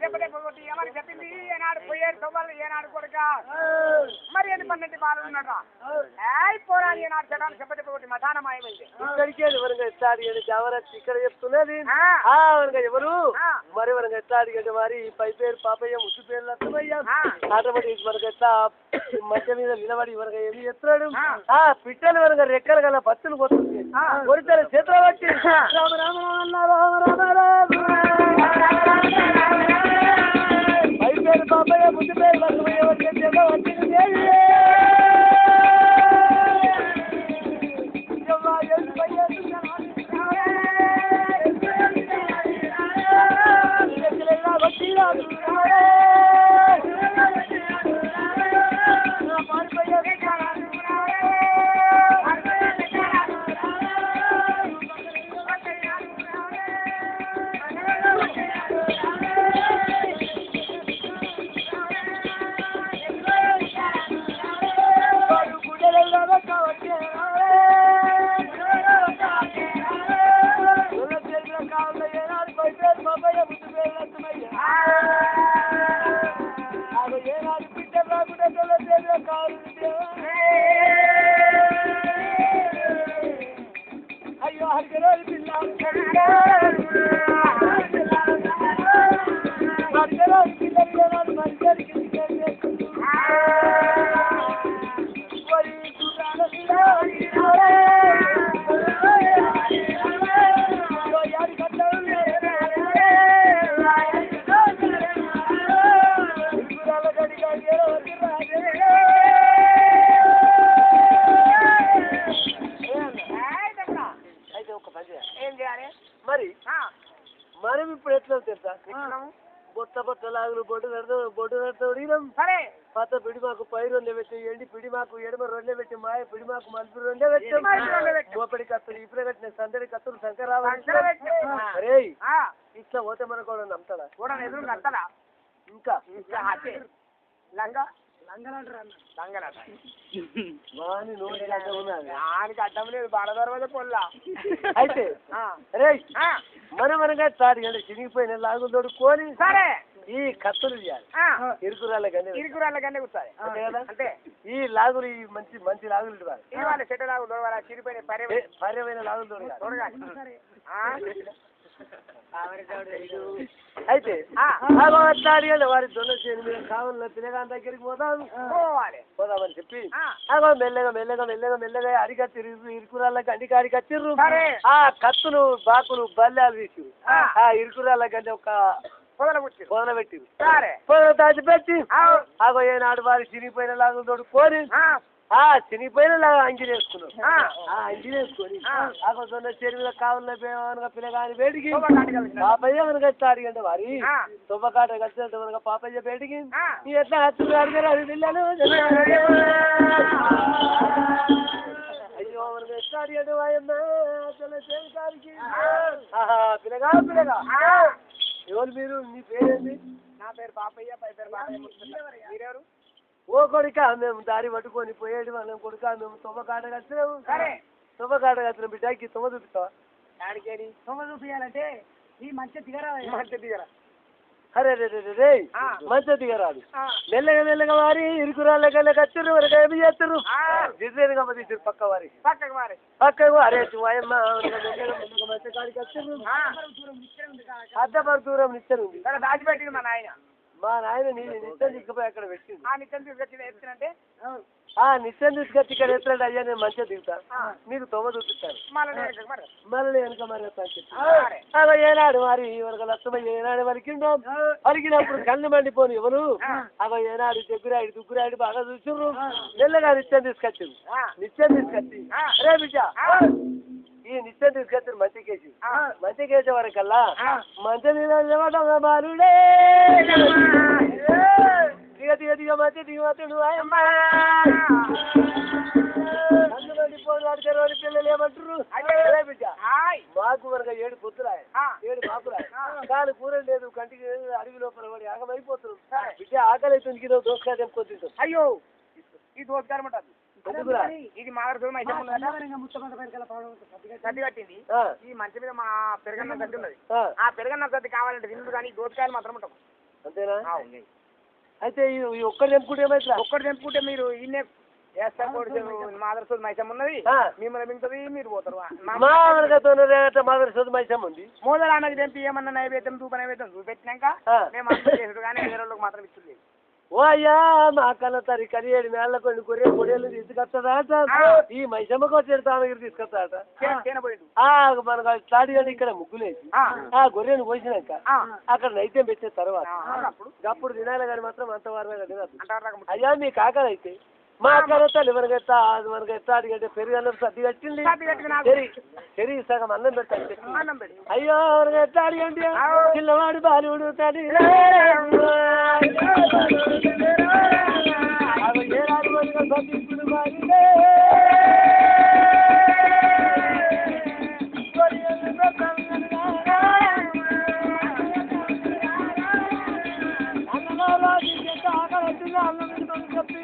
చెప్పటి ఎవరికి చెప్పింది ఏనాడు పోయేది సొవ్వాలి ఏనాడు కొడుక మరి ఎన్ని పన్నెండు బాలు ఉన్నట పోరాని ఏనాడు చటాన్ని చెప్పటి పోటీ మధానమాయమైంది ఇక్కడికే ఎవరుగా ఎత్తాడు జావరచ్చి ఇక్కడ చెప్తున్నది ఎవరు మరి వరంగా ఎత్తాడు అంటే మరి పై పేరు పాపయ్య ముసు పేరు లత్తమయ్య ఆటోమేటిక్ మనకు ఎత్తా మధ్య మీద నిలబడి వరగా ఏమి ఎత్తాడు పిట్టలు వరగా రెక్కలు గల పత్తులు కొడుతుంది కొడితే చేతులు పట్టి రామ రామ రామ రామ పై పేరు పాపయ్య ముసు పేరు లత్తమయ్య వచ్చింది మనం ఇప్పుడు ఎట్లా తెలుసా బొట్ట బొట్ట లాగులు బొడ్డు నడతాం సరే పాత పిడి మాకు పై రెండే పెట్టి ఎండి పిడి మాకు ఎడమ రెండే పెట్టి మాయ పిడి మాకు మలుపు రెండే పెట్టాం మోపడి కత్తులు ఇప్పుడే కట్టిన సందడి కత్తులు శంకరావు అరే ఇట్లా పోతే మన కూడా నమ్ముతాడా కూడా ఎదురు కట్టడా ఇంకా లంగా అడ్డం లేదు బాడదర్వాజ పొల్లా అయితే రే మనగా తాడి అంటే చిరిగిపోయిన లాగులు తోడుకొని సరే ఈ కత్తులు ఇరుకురాళ్ళ గంటే కూర్చాలి అంటే ఈ లాగులు ఈ మంచి లాగులు చెట్టు లాగులు చిరిగిపోయిన పర్యమైన లాగులు తోడగాలి అయితే వారి దొంగ చేను మీద కావాలన్న పిల్లగాని దగ్గరికి పోదామని చెప్పి మెల్లగా అడిగచ్చి ఇరుకురాళ్ళ గండికి అడిగచ్చిర్రు ఆ కత్తులు బాకులు బల్లాలు తీసి ఆ ఇరుకురాళ్ళ గండి ఒక పొదల పెట్టిరు పొదల దాచిపెట్టి అగో ఏనాడు వారి చిరిగిపోయిన లాగులు తోడుకొని చినిగిపోయిన అంజీలు వేసుకున్నాం అంజీలు వేసుకొని ఆకొన్న చెరువులో కావాలన్న పిల్లగాని వేడికి పాపయ్య కనుక అడిగంటే వారి తుమ్మకాట కలిసి కనుక పాపయ్య వేడికి ఎట్లా హత్తులు అడిగారు అది పిల్లలు అయ్యో అయ్యో మనకు ఎట్లాడి అంటే వాయమ్మా అసలు చేతికారికి పిల్లగా పిల్లగా ఎవరు మీరు నీ పేరేంటి? నా పేరు బాపయ్య, పై పేరు బాపయ్య. మీరెవరు? ఓ కొడుక మేము దారి పట్టుకొని పోయేది వాళ్ళం కొడుక మేము తుమ్మకాట కచ్చినాము. తుమ్మకాట కచ్చిన బిడ్డకి తుమ్మ చూపిస్తావా? ఆడికేడి తుమ్మ చూపించాలంటే ఈ మంచి దిగరా, మంచి దిగరా. అరే రే రే రే మంచిగా దిగరాదు. మెల్లగా మెల్లగా వారి ఇరుకురాళ్ళ కచ్చురు వరకు ఏమి చేస్తారు దిద్దేదిగా తీసారు పక్క వారికి పక్కకు అరే వాయమ్మ మంచి కాడికి వచ్చారు. అద్దపరు దూరం నిచ్చెన ఉంది దాచిపెట్టింది మా నాయన నీ నిత్యం తీసుకుపోయి అక్కడ పెట్టింది. నిత్యం తీసుకొచ్చి ఎత్తునంటే నిత్యం తీసుకొచ్చి ఇక్కడ ఎత్తులంటే అయ్యా నేను మంచిగా దిగుతా మీకు తొమ్మ చూపిస్తాను మళ్ళీ వెనక మరి అలా ఏనాడు మరి ఇవరకు లక్షమయ్య ఏనాడు వలికిండో వలికినప్పుడు కళ్ళు మండిపోను ఎవరు అవ ఏనాడు దగ్గరాడు దుగ్గురాడు బాగా చూసిర్రు మెల్లగా నిత్యం తీసుకొచ్చింది. నిత్యం తీసుకొచ్చి అరే బిడ్డ ఈ నిత్యం తీసుకొచ్చారు మంచి కేసే వరకల్లా మంచి బాలుడే దిగ దిగ దిగ మంచి దిగమతుడు వాడి పిల్లలు ఏమంటారు బిడ్డ మాకు వరక 7 పొద్దురాయి 7 బాపురాయి కాలు కూర లేదు కంటికి అడవి లోపల వాడి ఆగమైపోతున్నాం బిడ్డ ఆకలి అవుతుంది కిలో దోసకాయ తెంపుకొచ్చింటాం. అయ్యో ఈ దోసకారం ఉంటుంది ఇది మా సర్ది కట్టింది. ఈ మంచి మీద మా పెరగన్న సర్ది ఉన్నది. ఆ పెరగన్న సర్ది కావాలంటే తిండు కానీ దోసకాయలు మాత్రం ఉంటాం. అంతేనా? అయితే ఈ ఒక్కటి తెంపుకుంటే ఏమైతే ఒక్కటి తెంపుకుంటే మీరు ఇన్నే మాదర్సోది మైసమ్ ఉన్నది మిమ్మల్ని మింగుతుంది మీరు పోతారు. మాదర్సోది మైసమ్ ఉంది మూదల ఆమెకి తెంపి ఏమన్నా నైవేద్యం దూప నైవేద్యం చూపెట్టినాక మేము అందరూ చేసుడు కానీ వేరే వాళ్ళకి మాత్రం ఇస్తుంది. ఓ అయ్యా మా కన్న తరి కని 7 నెలల కొన్ని కొరియలు తీసుకొస్తాడా ఈ మైసమ్మకు వచ్చేది తామగిరి తీసుకొస్తాడట. మనకు స్టార్ట్ చేయండి ఇక్కడ ముగ్గులేసి ఆ గొర్రెను పోసినాక అక్కడ నైత్యం పెట్టే తర్వాత అప్పుడు తినాలి కానీ మాత్రం అంత వారంగా అయ్యా మీ కాకలు అయితే మా అక్కడ తల్లి మనకి ఎత్తా అడిగంటే పెరుగన్నం సర్ది కట్టింది పెరిగి సగం అన్నం పెట్టాలి. అయ్యో మనకి ఎట్లా అడిగండి పిల్లవాడు బాలుడు తల్లి సర్దిప్పుడు బాలిడే చెప్పి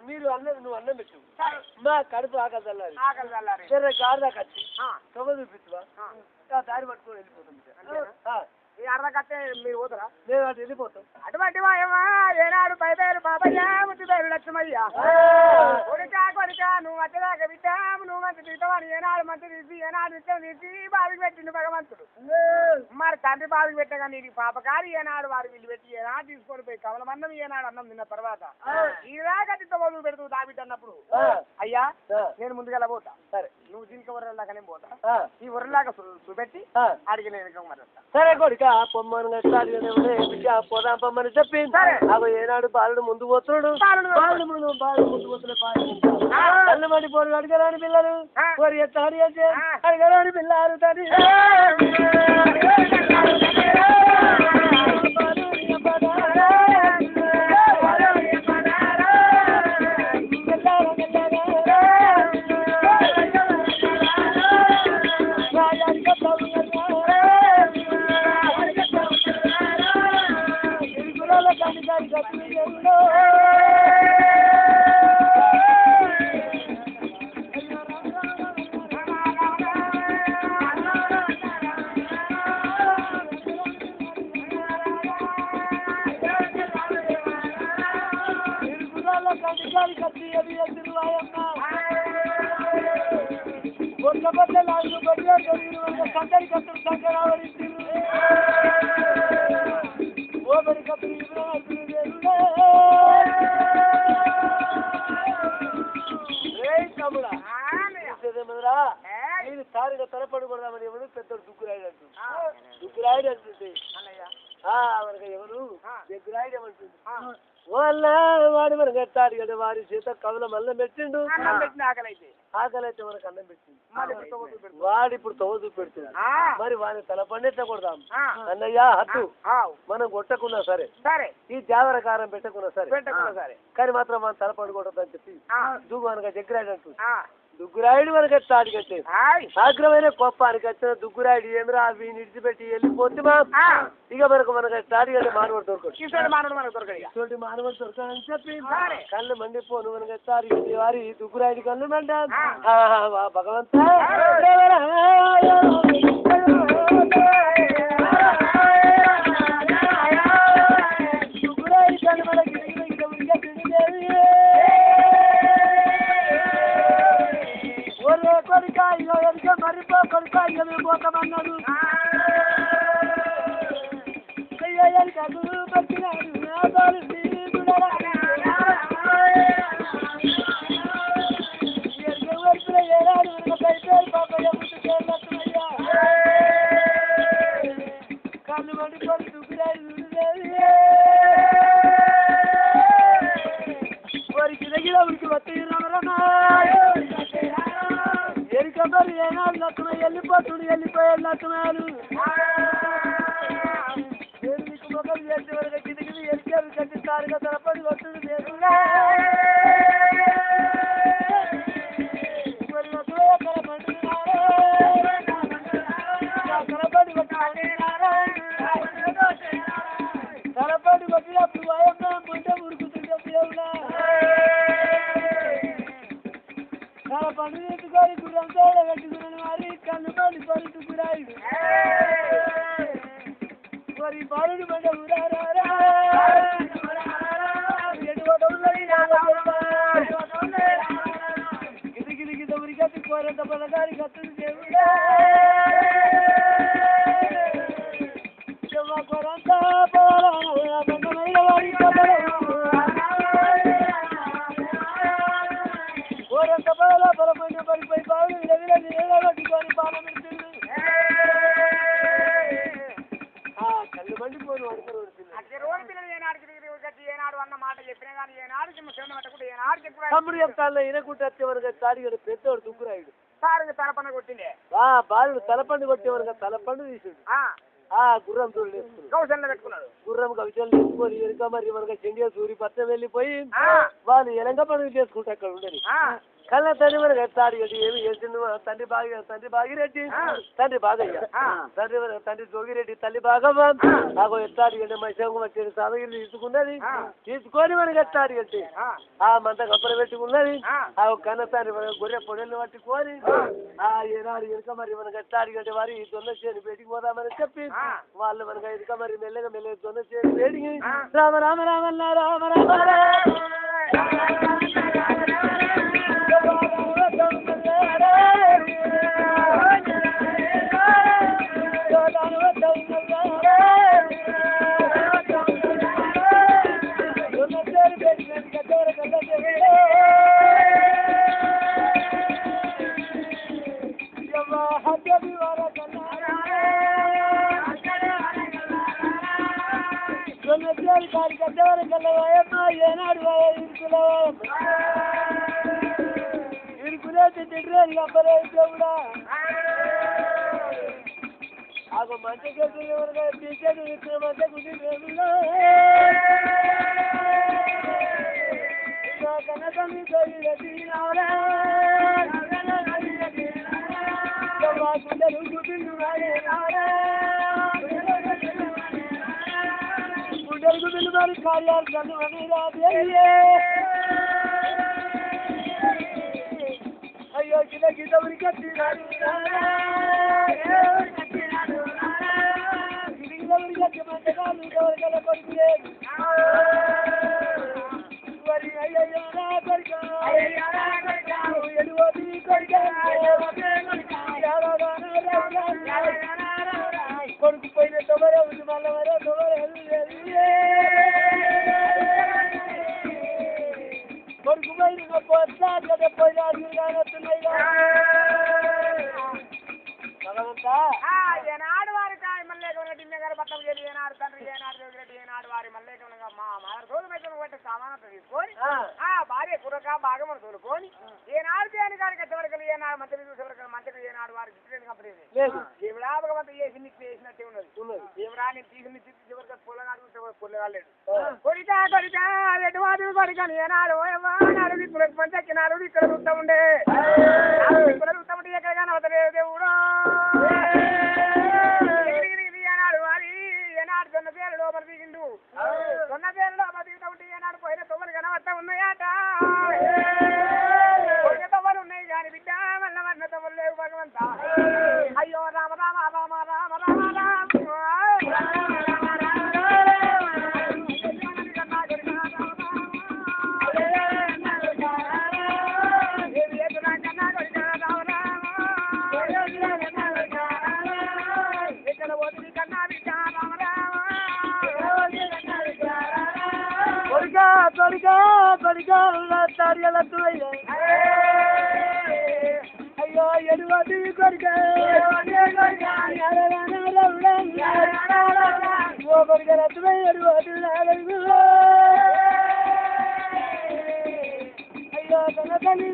మీరు అన్నది నువ్వు అన్నం పెట్టు మా కడుపు ఆకలి చల్లారి సరే గాడిదా కచ్చి తొమ్మ చూపిస్తువా దారి పట్టుకొని వెళ్ళిపోతాం. అర్ధకట్టే మీరు పోతారా? మేము అటు వెళ్ళిపోతాం. అటువంటి ఏనాడు పై పేరు బాబయ్య ముద్దు పేరు లక్ష్మయ్య కొడుక నువ్వు వచ్చేదాకా విద్యాము నువ్వు మంచి తీస్తావని ఏనాడు మంచి తీసి ఏనాడు నిత్యం తీసి బావికి పెట్టిండు భగవంతుడు. మరి తండ్రి బావికి పెట్టగా నీకు పాపకారి ఏనాడు వారు వీళ్ళు పెట్టి ఏనాడు తీసుకొని పోయి కమలమన్నం ఏనాడు అన్నం తిన్న తర్వాత ఇలాగా మొదలు పెడుతూ దాబిట్ అన్నప్పుడు అయ్యా నేను ముందుగా పోతా. సరే నువ్వు దీనికి ఊరలాగానే పోతా ఈ ఊరలాగా చూపెట్టి అడిగి నేను మరి సరే కొడుక పొమ్మను పోదాం పొమ్మని చెప్పింది. అవి ఏనాడు బాలుడు ముందు పోతున్నాడు బాలుడు ముందు పోతున్నా కళ్ళు మండిపోడు అడిగరాని పిల్లలు అడిగరాని పిల్లలు తల్లి సందడి కత్తులు సంకరావరించారు ఓబడి కత్తులు తమ్ముడా నేను సారిగా తలపడి కొడదామని ఎవరు పెద్ద దుగ్గురాయుడు అంటుంది దుగ్గురాయుడు అంటుంది మనకి ఎవరు దగ్గరాయుడు ఏమంటుంది వాళ్ళ వాడు మనకు ఎట్టాడు కదా వారి చేత కవుల మళ్ళీ పెట్టిండు ఆకలైతే మనకు అన్నం పెట్టిండు వాడు ఇప్పుడు తవ్వ పెడుతుంది మరి వాడిని తలపండి ఎట్లా కొడదాం అన్నయ్య హద్దు మనం కొట్టకున్నా సరే ఈ జావరకారం పెట్టకున్నా సరే కానీ మాత్రం మనం తలపండి కొట్టద్దని చెప్పి దూగు మనకు దగ్గరాయుడు అంటుంది దుగ్గురాయుడు మనకి ఎట్టాడు కట్టే ఆగ్రమైన కోపానికి వచ్చిన దుగ్గురాయుడు ఏమిరా అవి నిడిచిపెట్టి వెళ్ళిపోతే ఇక మనకు స్టార్ట్ అంటే మానవుడు దొరకడు ఇటువంటి మానవుడు దొరకడని చెప్పి కళ్ళు మండిపోను మనకి ఎత్తారు వారి దుగ్గురాయుడు కళ్ళు మంట భగవంత దుగ్గురాయుడు కళ్ళు మనకి కొడుక ఇక మరిపో కొడుక ఇక మేము పోతామన్నాడు అయ్యాడు పట్టినాడు ఏడాడు పాపయ్య కళ్ళు మండిపోయి దుగ్గురాయి వారికి దగ్గర ఉడికి వస్తే ఎరికబరి ఏనాడు లక్ష్మ వెళ్ళిపోయాడు లక్ష్మాలు నేను మీకు మొక్కలు చేసే వరకు కిటికీ ఎరికేవి కట్టిస్తారుగా తలపడి వస్తుంది లేదు తలపడి కొట్టినప్పుడు వాయమ్మ ముందే ఉడుకుతుంటే దేవుడా తల పండు ఎత్తుకొని గుర్రంతో కట్టుకున్నాను మరి కన్ను పండు పరుటు గురాయుడు మరి బాలుడు పంట గిది గిద ఉరికత్తి కోరంత పలగారి కత్తులు దేవుడా కొరంత బంధమైన వారి కోరంత పదల బలమైన పడిపోయి బావులు విలవిలని పాలన కళ్ళు మండిపోయి తమ్ముడు చెప్తాను ఈయనకుంటే వచ్చేవరకు తాడిగడు పెద్దవాడు దుగ్గురాయుడు తలపండు కొట్టిండే బాలుడు తలపండు కొట్టేవరకు తలపండు తీసాడు గుర్రం తోడు వేసుకున్నాడు గుర్రం కవిచలు వేసుకొని ఎరుక మరి మనకి చెండిగా సూరి పచ్చం వెళ్ళిపోయి వాళ్ళు ఎలంక పనులు చేసుకుంటే అక్కడ ఉండని కళ్ళ తండ్రి మనకి ఎత్తాడు ఏమి చేసిండు తండ్రి బాగిరెడ్డి తండ్రి బాగయ్య తండ్రి జోగిరెడ్డి తల్లి బాగవ్వ నాకు ఎత్తాడు మైసంగం వచ్చేది సామగిరి తీసుకున్నది తీసుకొని మనకి ఎత్తాడు ఆ మంత కప్పలు పెట్టుకున్నది ఆ కన్న తండ్రి గొర్రె పొడలు పట్టుకొని ఏనాడు ఎనుక మరి మనకి ఎత్తాడు వారి దొన్న చేను బయటికి పోదామని చెప్పి వాళ్ళు మనకి ఎనుక మరి మెల్లగా దొన్న చేను బయటికి రామ రామ రామన్న రామ రామ ఏనాడు ఇరుకులే తింటే అబ్బలే దేవుడా ఆగో మంచి చేతులు ఎవరిగా టీచర్లు ఇచ్చిన మధ్య కుదిరేమిలో కనకమి గుండెలు గుడ్డు గుండెలకు బిల్లు మరి కార్యాలు కన్ను అని అయ్యో కింద కింద ఉరికెత్తినాడు ఉరికెత్తి మంటకాలు కొడుకు లేదు మరి అయ్యో నా కొడుకు కొడుకు పోయిన తొమ్మిది మళ్ళీ కొడుకు పోయిన ఏనాడు వారి మల్లేకం గారు పట్టం చేసి ఏనాడు తండ్రి ఏనాడు రెడ్డి ఏనాడు వారి మల్లేకంగా మా మదర్ తోలుమైతే బట్టి సామానంతా తీసుకొని భార్య కురక భాగమని తోలుకొని ఏనాడు చేయని కానీ కట్టవరకలు ఏనాడు మంత్రి చూసేవరకు మంత్రి ఏనాడు వారి జిట్టు కంపెనీ జీవరాభగవంత చేసి చేసినట్టే ఉన్నది జీవరాన్ని తీసి చివరికి పొలగాడు పొల్లగాలేడు కొడికా కొడికా ఎటువాది కొడికాను ఏనాడు నాడు దిక్కులకు పంచక్కినాడు ఇక్కడ చూస్తా ఉండే ఇక్కడ చూస్తా ఉంటే ఎక్కడ కనవతలేదు దేవుడు ఏనాడు వారి ఏనాడు జొన్న పేరు లోపల దిగిండు జొన్న పేరు లోపల దిగుతా ఉంటే ఏనాడు పోయిన తొవ్వలు కనవస్తా ఉన్నాయట పోయిన తొవ్వలు ఉన్నాయి కానీ బిడ్డ వల్ల వన్న తొవ్వలు లేవు భగవంత అయ్యో రామ రామ రామ రామ రామ రామ అయ్యో ఎడువది కొడుక కొడుక రత్తుమై ఎడువది అయ్యో తన తల్లి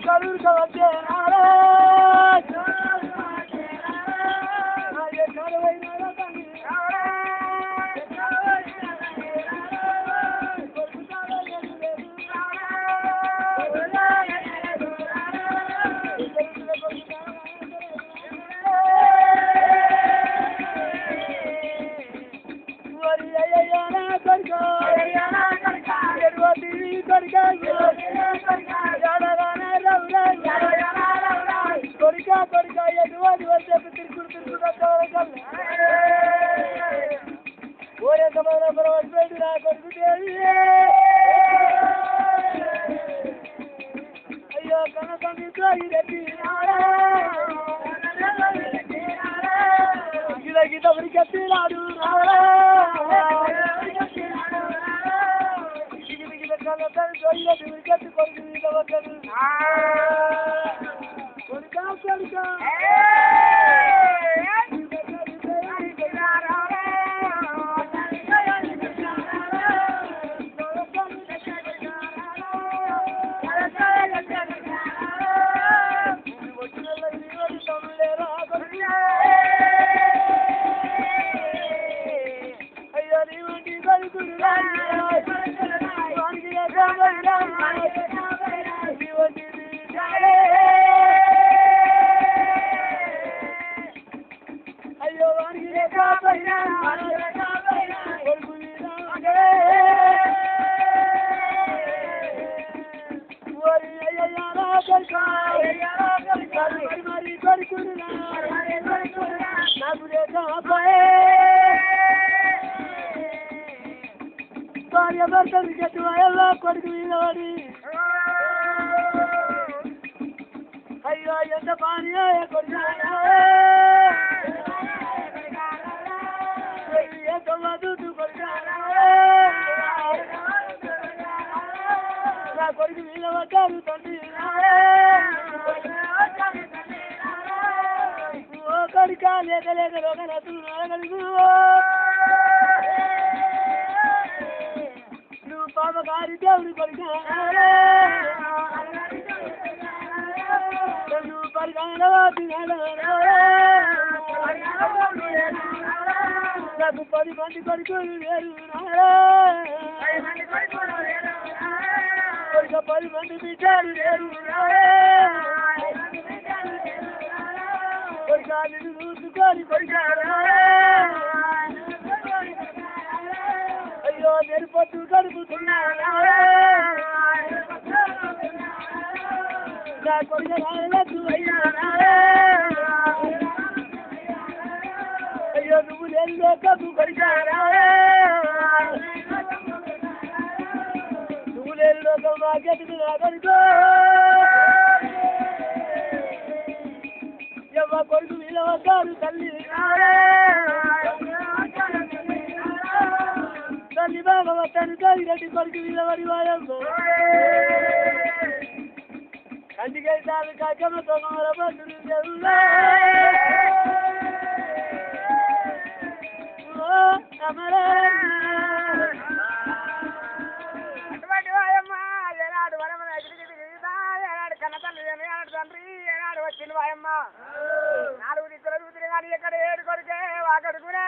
కలుక వచ్చే అయ్యో కనకండి గీత ఉరికెత్తినాడు ఉరికెత్తి కొడుకు కొడుక అయ్యో భార్య భర్తలు చెట్టు ఎలా కొడుకు వీలవాడి అయ్యో ఎంత భార్య కొడుకు ఎంత మధుతూ కొడుకు నా కొడుకు వీలవడ్డారు తండ్రి ఓ కొడుక లేక లేక రోగనతులు నువ్వు పాపగారి దేవుడి కొడుక నువ్వు పరిగానవాది నాకు 10 మంది కొడుకులు వేరు కొడుక 10 మంది బిడ్డలు వేరు కొడుక నిన్ను చూసుకొని కొడుక అయ్యో నెరుపొట్టు గడుపుతున్నా నా కొడుక రాలేదు అయ్యా అయ్యో అయ్యో నువ్వు లేని లోకము కొరికారా నువ్వు లేని లోకం నాకెందుకు నా కొడుకో ఎవ్వ కొడుకు మీద వద్దారు తల్లి తల్లి భాగవతాను తల్లి కొడుకు మీద వరి వాయమ్మ కంటికైతాను కాకమ్మతో అటువంటి వాయమ్మ ఏనాడు వరమన ఏనాడు కన్న తల్లి ఏనాడు తండ్రి ఏనాడు వచ్చింది వాయమ్మ 4 దిక్కుల చూతులు కానీ ఎక్కడ ఏడు కొరికే వాకడుకునే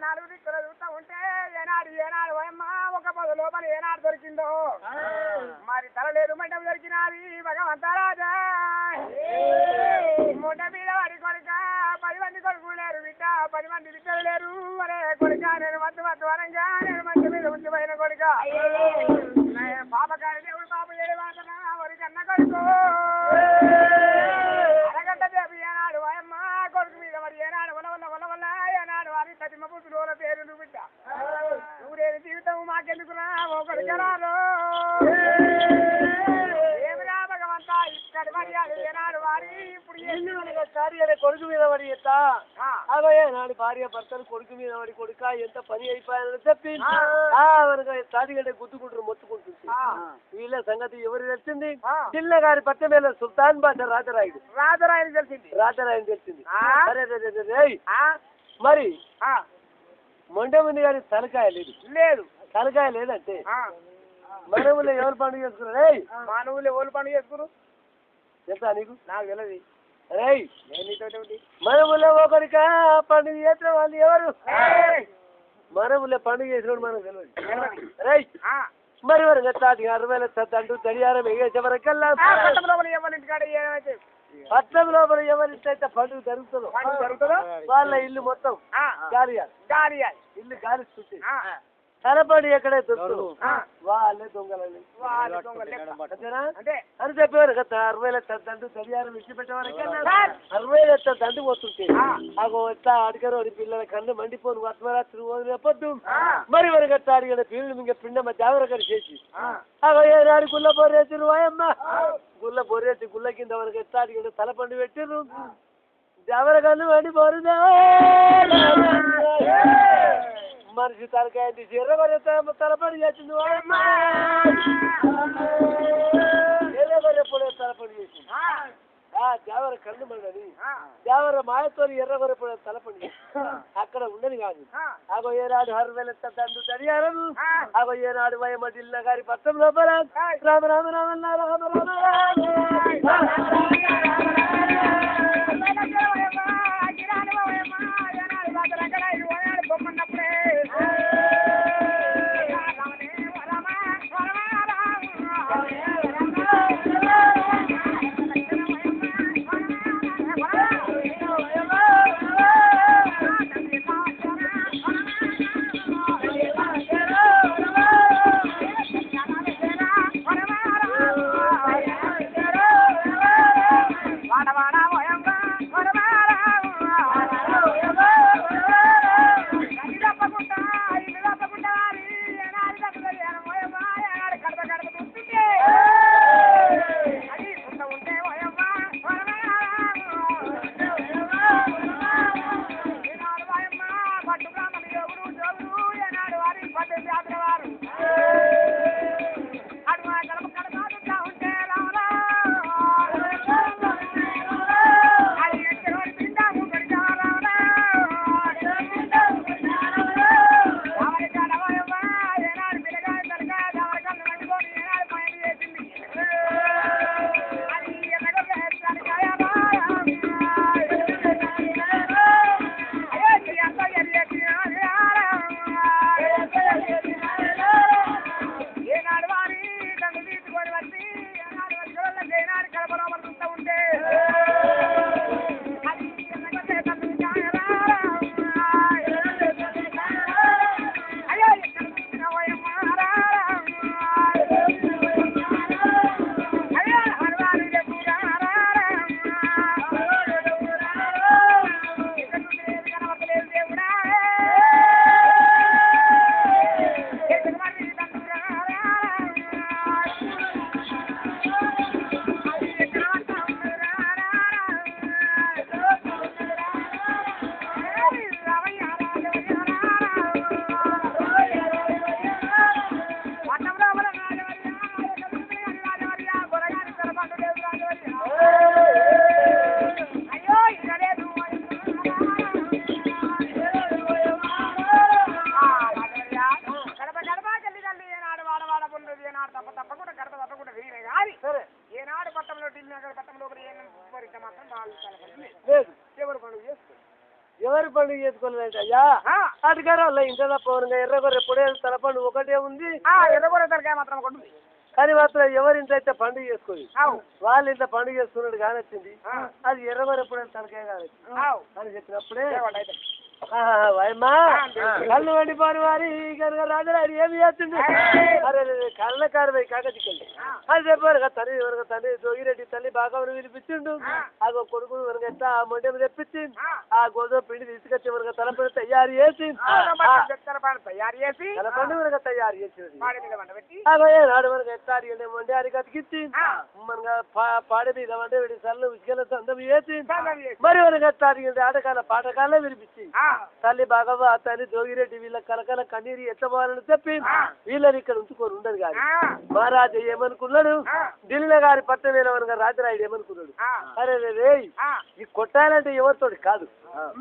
4 దిక్కుల చూస్తా ఉంటే ఏనాడు వాయమ్మ ఒక 10 లోపల ఏనాడు దొరికిందో మరి తల లేదు మంటం దొరికినది భగవంతరాజా మొండ మీద వాడి కొడుక 10 మంది కొడుకులు లేరు బిడ్డ 10 మంది బిడ్డలు లేరు అరే కొడుక నేను మత్తు వరంగా నేను మంచి మీద ఉంచిపోయిన కొడుక పాపకారి దేవుడు పాప ఏడు వాసన వరి కన్న కొడుకు అరగంట దేవి ఏనాడు వాయమ్మ కొడుకు మీద మరి ఏనాడు వల్ల ఏనాడు వారి తటిమ పుట్టుల పేరు నువ్వు బిడ్డ నువ్వు లేని జీవితం మాకెందుకురా ఓ కొడుకరాలు ఏమిరా భగవంతా ఇక్కడి మర్యాద ఏనాడు వారి ఇప్పుడు కొడుకు మీద పడి ఎత్తా అగోయే నాడు భార్య భర్తలు కొడుకు మీద పడి కొడుక ఎంత పని అయిపోయానని చెప్పి తాటిగంటే గుద్దుకుంటారు మొత్తుకుంటుంది వీళ్ళ సంగతి ఎవరు తెలిసింది జిల్లా గారి పట్ల మీద సుల్తాన్ బాషా రాజరాయుడు తెలిసింది మరి మొండ ముందు గారి తలకాయ లేదు తలకాయ లేదంటే మన ఊళ్ళో ఎవరు పండుగ చేసుకున్నారు మన ఊళ్ళో ఎవరు పండుగ చేసుకున్నారు చెప్తా నీకు నాకు తెలియదు మన ఊళ్ళో ఒకరిక పండుగ చేసిన వాళ్ళు ఎవరు మన ఊళ్ళో పండుగ చేసినప్పుడు మనకు తెలియదు మరి వరకు 60,000 తండ్రి తడియారం ఎగేసే వరకల్లా పట్నం లోపల ఎవరిస్తే పండుగ జరుగుతుందో వాళ్ళ ఇల్లు మొత్తం గాలి ఇల్లు గాలిస్తుంది తలపడి ఎక్కడైతే దొరుకుతుందో వాళ్ళే దొంగలని అని చెప్పేవారు కదా 60,000 దండు తడియారం ఇచ్చి పెట్టేవారకల్లా 60,000 దండు పోతుంటే అగో ఎట్లా అడిగారు పిల్లల కన్ను మండిపోను ఆత్మరాత్రి వదిలేపొద్దు మరి వరకు ఎట్లా అడిగిన పిల్లలు ఇంకా పిండమ్మ జాగ్రత్త చేసి అగో ఏనాడు గుల్ల బొర్రేసిరు వాయమ్మ గుల్ల బొర్రేసి గుల్ల కింద వరకు ఎట్లా అడిగిన తలపండు పెట్టిరు జాగ్రత్త మండిపోరుదా మనిషి తలకాయ తీసి ఎర్రగొర్రె తలపడి చేసింది ఎర్రగొర్రె పొడి తలపడి చేసింది జావర కళ్ళు మండని జావర మాయతో ఎర్రగొర్రె పొడి తలపడి అక్కడ ఉండని కాదు అగో ఏనాడు 60,000 దండు తడియారం అగో ఏనాడు వయమ జిల్లా గారి పట్టం లోపల రామ రామ రామ రామ తెచ్చుకోలేదు అయ్యా అటుగారు వాళ్ళ ఇంత తప్ప ఎర్రగొర్రె ఎప్పుడే తలపండు ఒకటే ఉంది ఎర్రగొర్రె తలకాయ మాత్రం ఒకటి ఉంది. కానీ మాత్రం ఎవరింత అయితే పండుగ చేసుకోదు వాళ్ళు ఇంత పండుగ చేసుకున్నాడు కానొచ్చింది అది ఎర్రగొర్రె ఎప్పుడే తలకాయ కానొచ్చింది అని చెప్పినప్పుడే వాయమ్మా కళ్ళు వండిపోని వారి కనుక రాజరాడు ఏమి చేస్తుంది అరే కళ్ళ కారువై కాకచిక్కండి అది చెప్పారు తండ్రి వరకు తండ్రి జోగిరెడ్డి తల్లి బాగా వినిపించిండు ఆ కొడుకును వరకు ఎత్తా ఆ మొండెం తెప్పించి ఆ గోధుమ పిండి తీసుకొచ్చి వరకు తలపండు తయారు చేసి తలపండు వరకు తయారు చేసింది నాడు వరకు ఎత్తారు మొండే అని కతికిచ్చి మనగా పాడి మీద వండే వీడి సల్లు ఉచికెళ్ళ సందం చేసి మరి వరకు ఎత్తారు ఆటకాల పాటకాలే వినిపించి తల్లి బాగా తల్లి జోగిరెడ్డి వీళ్ళ కలకల కన్నీరు ఎత్తపోవాలని చెప్పి వీళ్ళని ఇక్కడ ఉంచుకొని ఉండదు కాదు మహారాజు ఏమనుకున్నాడు ఢిల్లీ గారి పట్టణ వేలవనగా రాజరాయుడు ఏమనుకున్నాడు అరే రే ఈ కొట్టాలంటే ఎవరితోటి కాదు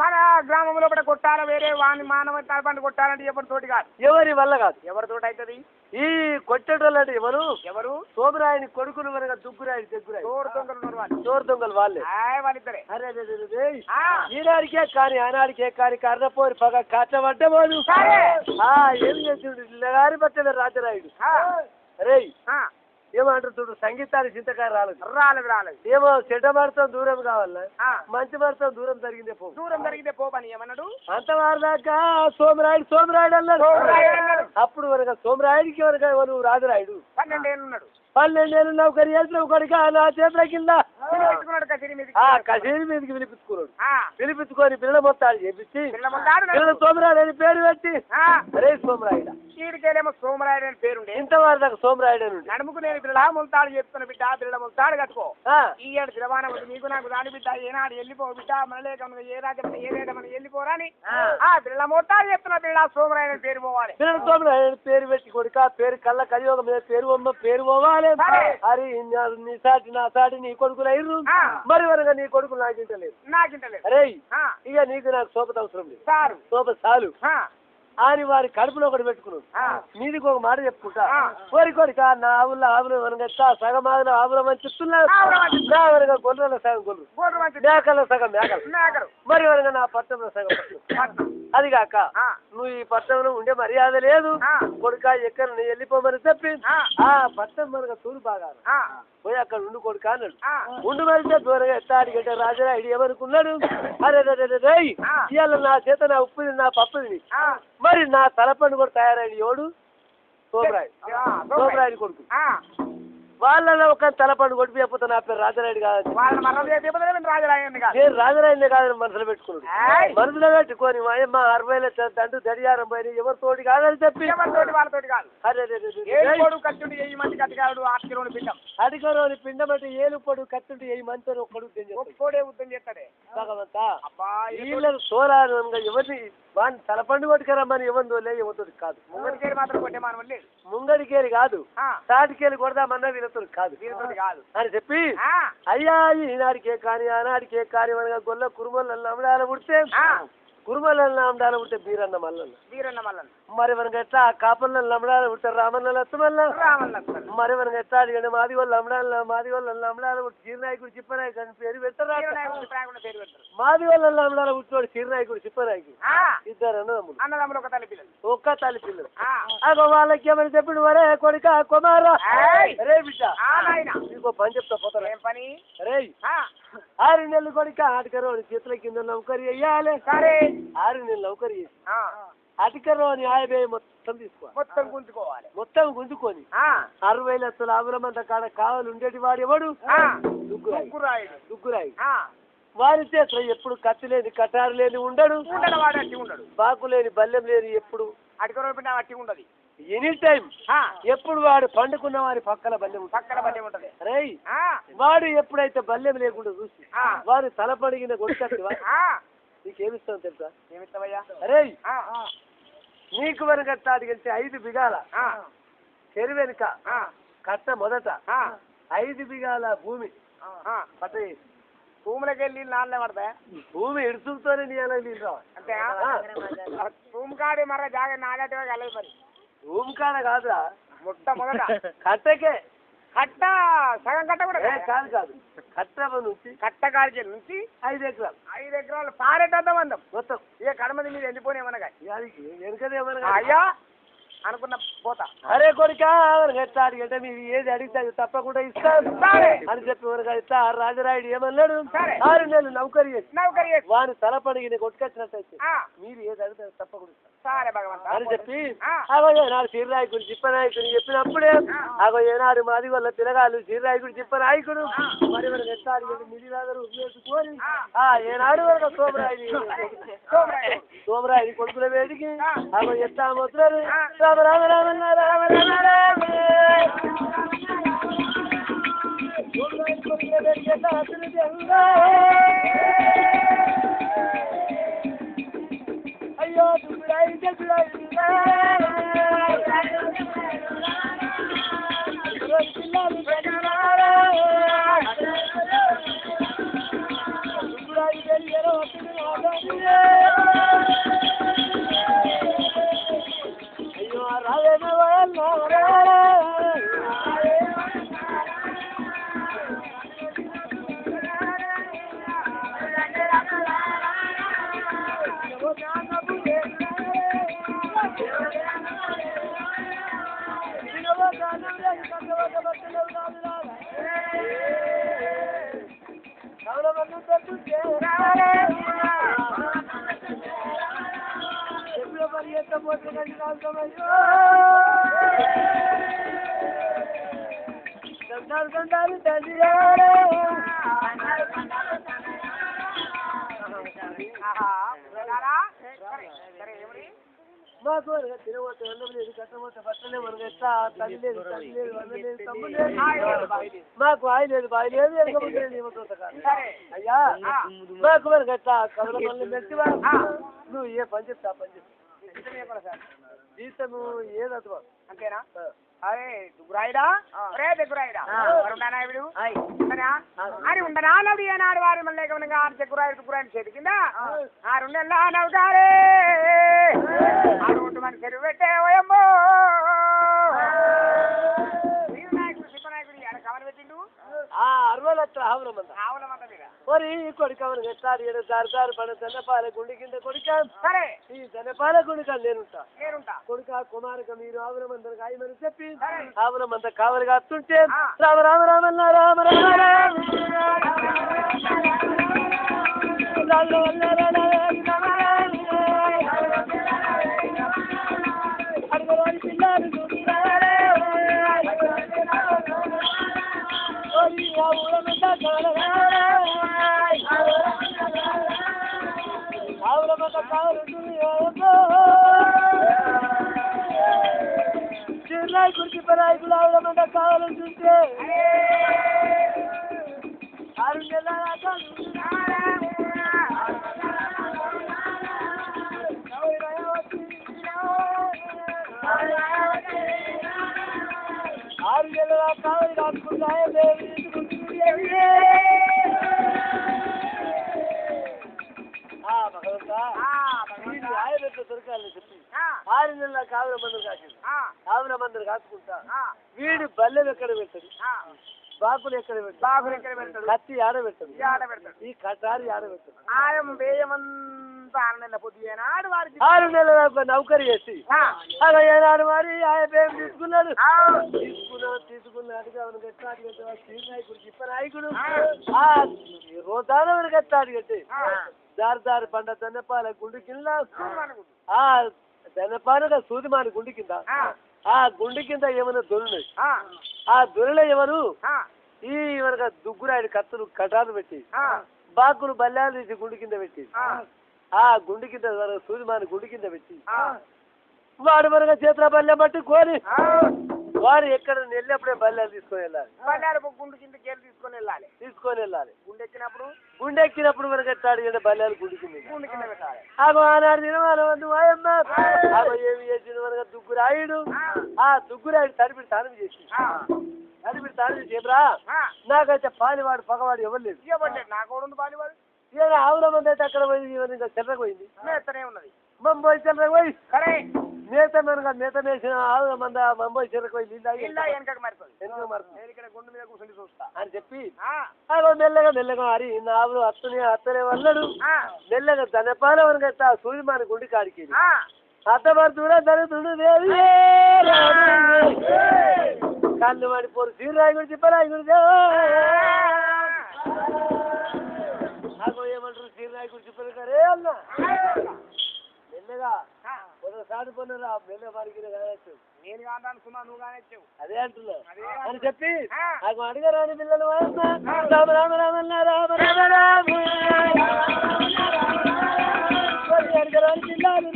మన గ్రామంలో కూడా కొట్టాల వేరే వాని మానవ తలపండు కొట్టాలంటే ఎవరితోటి కాదు ఎవరి వల్ల కాదు ఎవరితోటి అవుతుంది ఈ కొట్టేటోళ్ళు అంటే ఎవరు సోమరాయని కొడుకులు వనగా దుగ్గురాయి దగ్గురాయి చోరు దొంగలు వాళ్ళే వాళ్ళిద్దరే అరే ఈనాడికే కానీ ఆనాడికే కానీ కర్రపోరి పగ కట్టబడ్డవాడు ఏం చేసిండు గారి పట్టణ రాజరాయుడు రే ఏమంటారు చూడు సంగీతానికి చింతకాయ రాలేదు ఏమో చెడ్డ మడతాం దూరం కావాలా మంచి మడతాం దూరం జరిగిందే పోపని ఏమన్నాడు అంతవారు దాకా సోమరాయుడు అన్నాడు అప్పుడు వరకు సోమరాయుడికి వరకు నువ్వు రాజరాయుడు 12 ఏళ్ళు ఉన్నాడు 12 ఏళ్ళు నౌకరి చేసిన కొడుక నా చేతుల కింద కచేరి మీదకి పిలిపించుకొని పిల్లల మొత్తాలు చేపించి పిల్లల సోమరాయుడు అని పేరు పెట్టి అరే సోమరాయుడు ఈడికేమో సోమరాయుడు అని పేరుండే ఇంతవారు దాకా సోమరాయుడు అని నడుముకు నేను పిల్లల ముల్తాడు చెప్తున్న బిడ్డ పిల్లల ముల్తాడు కట్టుకో ఈ ఏడు దిరవాణం నీకు నాకు దాని బిడ్డ ఏనాడు వెళ్ళిపో బిడ్డ మనలేక ఏ రాజ్యం ఏదైనా మనం వెళ్ళిపోరాని పిల్లల ముల్తాడు చెప్తున్న పిల్ల సోమరాయుడు అని పేరు పోవాలి పిల్లల సోమరాయుడు పేరు పెట్టి కొడుక పేరు కళ్ళ కలియోగం మీద పేరు పోవాలి అరే నీ సాటి నా సాటి నీ కొడుకులు అయ్యారు మరి వరగా నీ కొడుకులు నాకింటలేదు అరే ఇక నీకు నాకు సోపత అవసరం లేదు సోప చాలు అని వారి కడుపులో ఒకటి పెట్టుకున్నాడు మీదికి ఒక మాట చెప్పుకుంటా కోరి కొడుక నా ఆవులు వనగెత్తా సగం ఆవులు ఆవులం అని చెప్తున్నారు నా వనగా గొర్రెల సగం గొర్రెలు మేకల్లో సగం మేకలు మరి వనగా నా పట్టణంలో సగం అది కాక నువ్వు ఈ పట్టణంలో ఉండే మర్యాద లేదు కొడుక ఎక్కడ నువ్వు వెళ్ళిపోమని చెప్పి ఆ పట్టణం మనగా తూరు బాగా పోయి అక్కడ ఉండు కొడుక అన్నాడు ఉండు మరితే దూరంగా ఎత్తాడి గంటే రాజరాయుడు ఏమనుకున్నాడు అరే రై ఇవాళ నా చేత నా ఉప్పుది నా పప్పుది మరి నా తలపండు కూడా తయారైన ఎవడు సోమరాయుడు కొడుకు వాళ్ళలో ఒక తలపండు కొట్టిపోతే నా పేరు రాజరాయుడు కాదు నేను రాజరాయుడినే కాదని మనసులో పెట్టుకున్నాడు మనసులో పెట్టుకొని మా 60 దండు దడియారం పోయి ఎవరితోటి కాదని చెప్పి అడిగరోని పిండం అంటే ఏలు పొడు కత్తుంటే ఏ మంచి ఒక్కడే ఉద్దం చేస్తాడే భగవంతా వీళ్ళని సోరాను ఎవరిని వాడిని తలపండు కొట్టుకరమ్మని ఎవరిదో ఎవరితోటి కాదు ముంగడికేరి మాత్రం కొట్టే మనం లేదు ముంగడికేరి కాదు తాటికేరి కొడదామన్నా వీళ్ళతో కాదు అని చెప్పి అయ్యా ఈనాడికే కానీ ఆనాడికే కానీ మనగా గొల్ల కురుమల అమడాల పుడితే కురుమల అమడాల పుడితే బీరన్న మల్లన్న మరి మనకి ఎట్లా కాపల్ల అమడాల పుట్టారు రామన్న లచ్చమల్ల మరి మనకి ఎట్లా అడిగండి మాది వాళ్ళు అమడాల పుట్టి చీరనాయకుడు చిప్పనాయకుడు అని పేరు పెడతారు మాది వాళ్ళ అమడాల పుట్టినోడు చీరనాయకుడు చిప్పనాయకుడు ఇద్దరు అన్నదమ్ములు ఒక్క తల్లి పిల్లలు అగో వాళ్ళకి ఏమని చెప్పిండు వరే కొడుక కుమారా రే బిడ్డ ఇంకో పని చెప్తా పోతాను ఏం పని రే 6 నెలలు కొడుక ఆటకరోని చేతుల కింద నౌకరి వెయ్యాలి 6 నెలలు నౌకరి చేసి అటికరోని 50 మొత్తం తీసుకోవాలి మొత్తం గుంజుకొని 60 లక్షల ఆవులమంత కాడ కావాలి ఉండేటి వాడు ఎవడు దుగ్గురాయుడు వారి చేతిలో ఎప్పుడు కత్తి లేని కటారు లేని ఉండడు బాకు లేని బల్లెం లేని ఎప్పుడు అట్టి ఉండదు ఎనీ టైం ఎప్పుడు వాడు పండుకున్న వారి పక్కల బల్లెం ఉంటది రై వాడు ఎప్పుడైతే బల్లెం లేకుండా చూసి వాడు తలపడిగిన కొడుకు నీకేమిస్తావు తెలుసా ఏమిస్తావయ్యా అరే నీకు వెనక అడిగితే 5 బిగాల చెరు వెనుక కట్ట మొదట 5 బిగాల భూమి పట్ట భూమిలోకి వెళ్ళి నాళ్ళే పడతాయా భూమి ఇడుచుతోనే నీళ్ళు రావాలి అంతే భూమి కాడి జాగా నాగేటివా కలదు మరి భూమి కాడ కాదురా మొట్టమొదట కట్టకే కట్ట సగం కట్ట కూడా కాదు కాదు కట్ట నుంచి కట్టకాడికి నుంచి 5 ఎకరాలు 5 ఎకరాలు పారేటద్దాం అందం మొత్తం ఏ కడమది మీద ఎండిపోయి ఏమన్నా వెనుకదేమన్నా అయ్యా అనుకున్న పోతా అరే కొడుక ఎట్టాడు అంటే మీరు ఏది అడిగితే తప్పకుండా ఇస్తాను అని చెప్పి వరకు ఇస్తా రాజరాయుడు ఏమన్నాడు 6 నెలలు నౌకరి వాని తలపడికి కొట్టుకొచ్చినట్టయితే మీరు ఏది అడిగితే తప్పకుండా ఇస్తాను అని చెప్పి అగో ఏనాడు శ్రీరాయకుడు చిప్పనాయకుడు చెప్పినప్పుడే అగో ఏనాడు మాది వల్ల పిల్లగాళ్ళు శ్రీరాయకుడు చిప్పనాయకుడు మరి వరకు ఎట్టాడు మిడిలాదరు ఉపయోగించుకొని ఏనాడు వరకు సోమరాయుడి కొడుకుల వేడికి అగో ఎట్టా మొత్తారు రామ రామ రామ రామ రామ రామ కొడుకుల వేడికి ఎట్లా అయ్యో దుబ్బురాయి దుబ్బురాయి అయ్యో రావేన మాకు తినవద్దు అన్నం లేదు కట్టవద్దు బట్టలే మనకు ఎట్లా తల్లి లేదు తల్లి లేదు అన్న లేదు తమ్ముడు లేదు మాకు ఆయి లేదు బాయి లేదు అయ్యా మాకు మనకు ఎట్లా కబల మళ్ళీ మెచ్చివా నువ్వు ఏ పని చెప్తా పని చెప్తా జీతము ఏదదు అంతేనా అరే దుగ్గురాయిడా రే దుగ్గురాయిడా నాయుడు అని ఉండనా నవ్వు ఏనాడు వారి మళ్ళీ చెక్కురాయి దుగ్గురాయిని చేతి కింద 6 నెలల నవ్వుతారే 6 మంది చెరువు పెట్టే ఓయమ్మో నాయకుడు కవన పెట్టిండు 60 లక్షల ఆవుల మంద మరి కొడుకు అవను ఎట్లాడు 7 సారు పడ దన్నపాల గుండి కింద కొడుక సరే ఈ దన్నపాల గుండిక నేనుంటా కొడుక కుమారుక మీరు ఆవుల మందరు కాయమని చెప్పి ఆవుల మంద కావలిగా వస్తుంటే రామ రామ రామన్న రామ రామ అడుగురాని పిల్లలు చిన్నాయకుడికి పరాయికులు ఆవులమంట కావాలని చూస్తే 6 నెలల కావలి కాసుకుంటాయే దొరకాలని చెప్పి 6 నెలల కావుల మందులు కాసింది ఆవుల మందులు కాసుకుంటా వీడి బల్లెలు ఎక్కడ పెడతాడు బాకులు ఎక్కడ పెడతాడు కత్తి ఆడబెడతాడు ఈ కటారి ఆడబెడతాడు 6 నెలల నౌకరి చేసి అలా ఏనాడు మరి ఆయన తీసుకున్నాడు తీసుకున్నాడుగా శ్రీనాయకుడు చిప్పనాయకుడు రోజాన ఎత్తాడు కట్టి దారి పండ దన్నపాల గుండు కింద దన్నపాలగా సూదిమాని గుండు కింద ఆ గుండు కింద ఏమైనా దొరున్నాయి ఆ దొరలో ఎవరు ఈ మనక దుగ్గురాయుడు కత్తులు కటాలు పెట్టి బాకులు బల్లాలు తీసి గుండు కింద పెట్టి ఆ గుండు కింద సూదిమాని గుండు కింద పెట్టి వాడు మనక చేతుల బల్లె పట్టుకొని వారు ఎక్కడ వెళ్ళినప్పుడే బల్లాలు తీసుకొని వెళ్ళాలి గుండు కింద తీసుకొని వెళ్ళాలి గుండెక్కినప్పుడు మనకి ఎట్టాడు బల్లాలు గుండు కింద పెట్టాలి ఆగో ఆనాడు తినవాళ్ళు ఆగో ఏమి చేసిన మనక దుగ్గురాయుడు ఆ దుగ్గురాయుడు తడిపిడి తానం చేసి చెప్పరా నాకైతే పాలివాడు పగవాడు ఎవరు లేదు ఆవుల మంది అయితే అక్కడ పోయి ఇంకా చెర్రకు పోయింది ఉన్నది పోయి చెర్రకు పోయి మేత మనగా మేత వేసిన ఆవు మంద మంబై చెరకు వెనకకు మారుతుంది నేను ఇక్కడ గుండు మీద కూర్చొని చూస్తా అని చెప్పి అలా మెల్లగా మెల్లగా అరి ఆవులు అత్తనే వల్లడు మెల్లగా ధనపాల వరకు సూర్యమాన గుండి కాడికి అత్తమర్తుడా ధనతుడు కళ్ళు పడిపోరు సీరాయి గురించి చెప్పరాయి గురించి నాకు ఏమంటారు సీరాయి గురించి చెప్పరే అన్న మెల్లగా ఒకసారి పొన్నరా మెల్ల వారికి కావచ్చు నేను కాదనుకున్నా నువ్వు కానొచ్చావు అదే అంటున్నా అని చెప్పి నాకు అడిగారాని పిల్లలు రామ రామ రామన్న రామ రామ రామ అడిగారాని పిల్లలు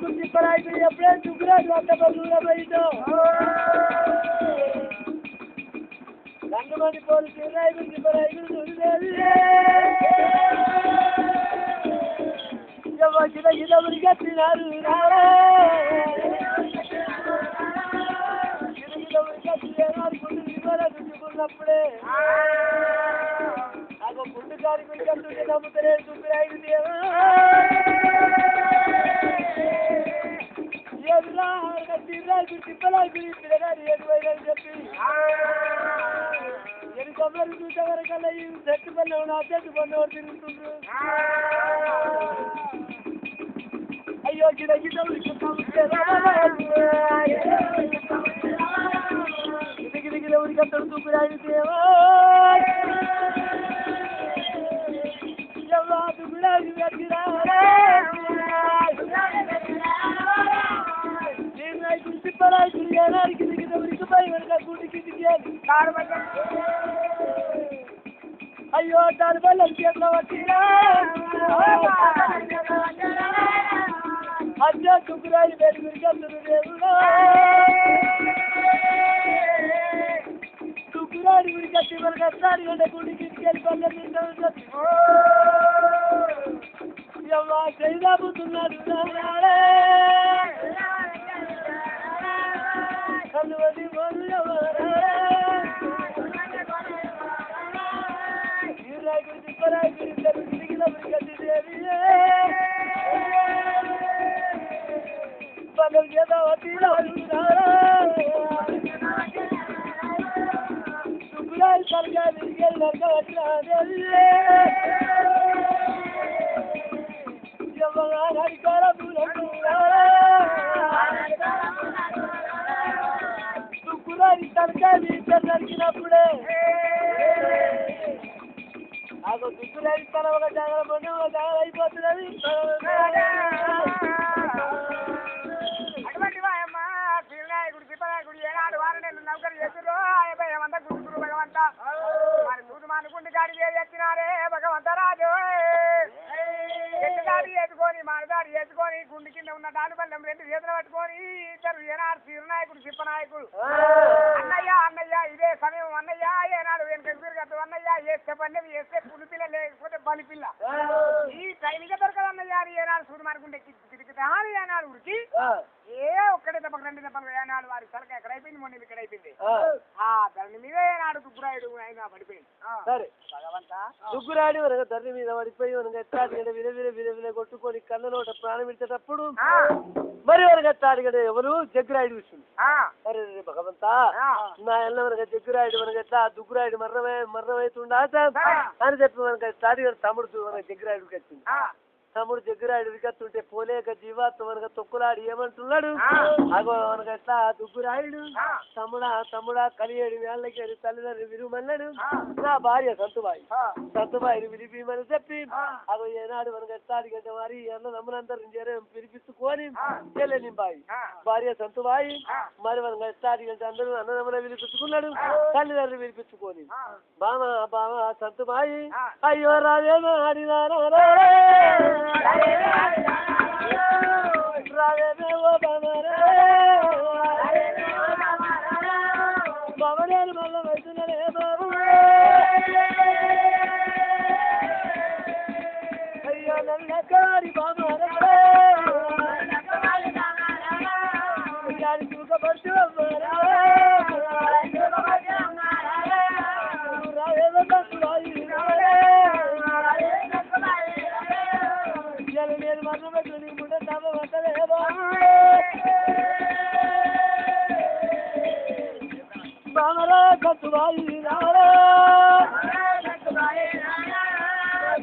గుర్తింపరాయి ఎప్పుడే చుక్కురాడు అంత బయట రంగమంది పోలీసు రాయి గుర్తింపరాయి గట్టినారు చుట్టుకున్నప్పుడే నాకు గుండు కాడి గురించి నమ్ముతలే చూపిరాయి తిప్పలాగి ఎదువైదని చెప్పి ఎదుకమ్మలు చూసే వరకల్లా ఈ చెట్టు పల్లె నా చెట్టు పల్లె తిరుగుతుండ్రు అయ్యో గిడ గిడ గిడ ఉరికత్తడు చూపిరాయి దేవా దుబ్బిరాయి గట్టిరా తిప్పరాయి తిరిగారు గిద గిద ఉరికిపోయి వెనక గుడికి దిగాను అయ్యో దాని వల్ల చేతిలో వచ్చిరా అచ్చా దుబ్బిరాయి వేడి ఉరికత్తడు దేవుడా దుబ్బిరాయి ఉరికత్తి మనకు వస్తాడు గంట గుడికి తీసుకెళ్ళి పల్లె చేయబోతున్నాడు కలువది పగలు చేత సుబ్బురాయి సరిగా తిరిగి అధికార సుబ్బురాయి తరకాయ నరికినప్పుడే నాకు దుబ్బురాయి తన ఒక జాగ్రత్త పండు ఒక జాగ్రత్త అయిపోతున్నది అటువంటి వాయమ్మా శ్రీనాయకుడు శివనాయకుడు ఏనాడు వారనేళ్ళు నౌకరు చేతురు ఏమంతా గుర్తురు భగవంత మరి సూదు మానుకుంటే గాడి ఎత్తినారే భగవంత రాజు ఎట్టుదాడి వేసుకొని మానదాడి వేసుకొని గుండు కింద ఉన్న దాని బల్లం రెండు చేతులు పట్టుకొని ఇద్దరు ఏనాడు శ్రీనాయకుడు శివనాయకుడు అన్నయ్య అన్నయ్య ఇదే సమయం అన్నయ్య ఏనాడు వెనక తిరగద్దు అన్నయ్య వేస్తే పన్నెవి వేస్తే పులిపిల్ల లేకపోతే బలిపిల్ల ఈ టైంగా దొరకదు అన్నయ్య అని ఏనాడు సూదు మానుకుంటే తిరుగుతా అని ఏనాడు ఉడికి ఏ ఒక్కడే తప్పక రెండు తప్పక ఏనాడు వారి తలక ఎక్కడ అయిపోయింది మొన్న ఇక్కడ అయిపోయింది దాని మీద ఏనాడు దుబ్బురాయుడు ఆయన పడిపోయింది సరే భగవంత దుబ్బురాయుడు మనకు ధర్ని మీద పడిపోయి మనకు ఎత్తాడు విల కొట్టుకొని కళ్ళ నోట ప్రాణం ఇచ్చేటప్పుడు మరి మనకు ఎత్తాడు కదా ఎవరు జగ్గురాయుడు విషయం సరే భగవంత నా ఎల్ల మనకు జగ్గురాయుడు మనకు ఎట్లా దుగ్గురాయుడు మరణమైతుండా అని చెప్పి మనకు ఎత్తాడు కదా తమ్ముడు మనకు జగ్గురాయుడికి వచ్చింది తమ్ముడు జగ్గురాయుడు వికత్తుంటే పోలేక జీవాత్మ మనకు తొక్కులాడి ఏమంటున్నాడు అగో మనకు ఎట్లా దుగ్గురాయుడు తమ్ముడా కలియేడు వేళ్ళకి తల్లిదండ్రులు విరుమన్నాడు నా భార్య సంతుబాయిని విడిపిమని చెప్పి అగో ఏనాడు మనకు ఎట్లాడి గంట మరి అన్న నమ్మునందరూ పిలిపించుకొని చెల్లెని బాయి భార్య సంతుబాయి మరి మనకు ఎట్లాడి గంట అందరూ అన్నదమ్మున విలిపించుకున్నాడు తల్లిదండ్రులు విలిపించుకొని బామ సంతుబాయి అయ్యో రాజేమో ఆడినారా బాబనేలు మల్ల వయసులే బాబు అయ్యో నల్లకారి బాబారే చూకబడుతూ బాయి రారా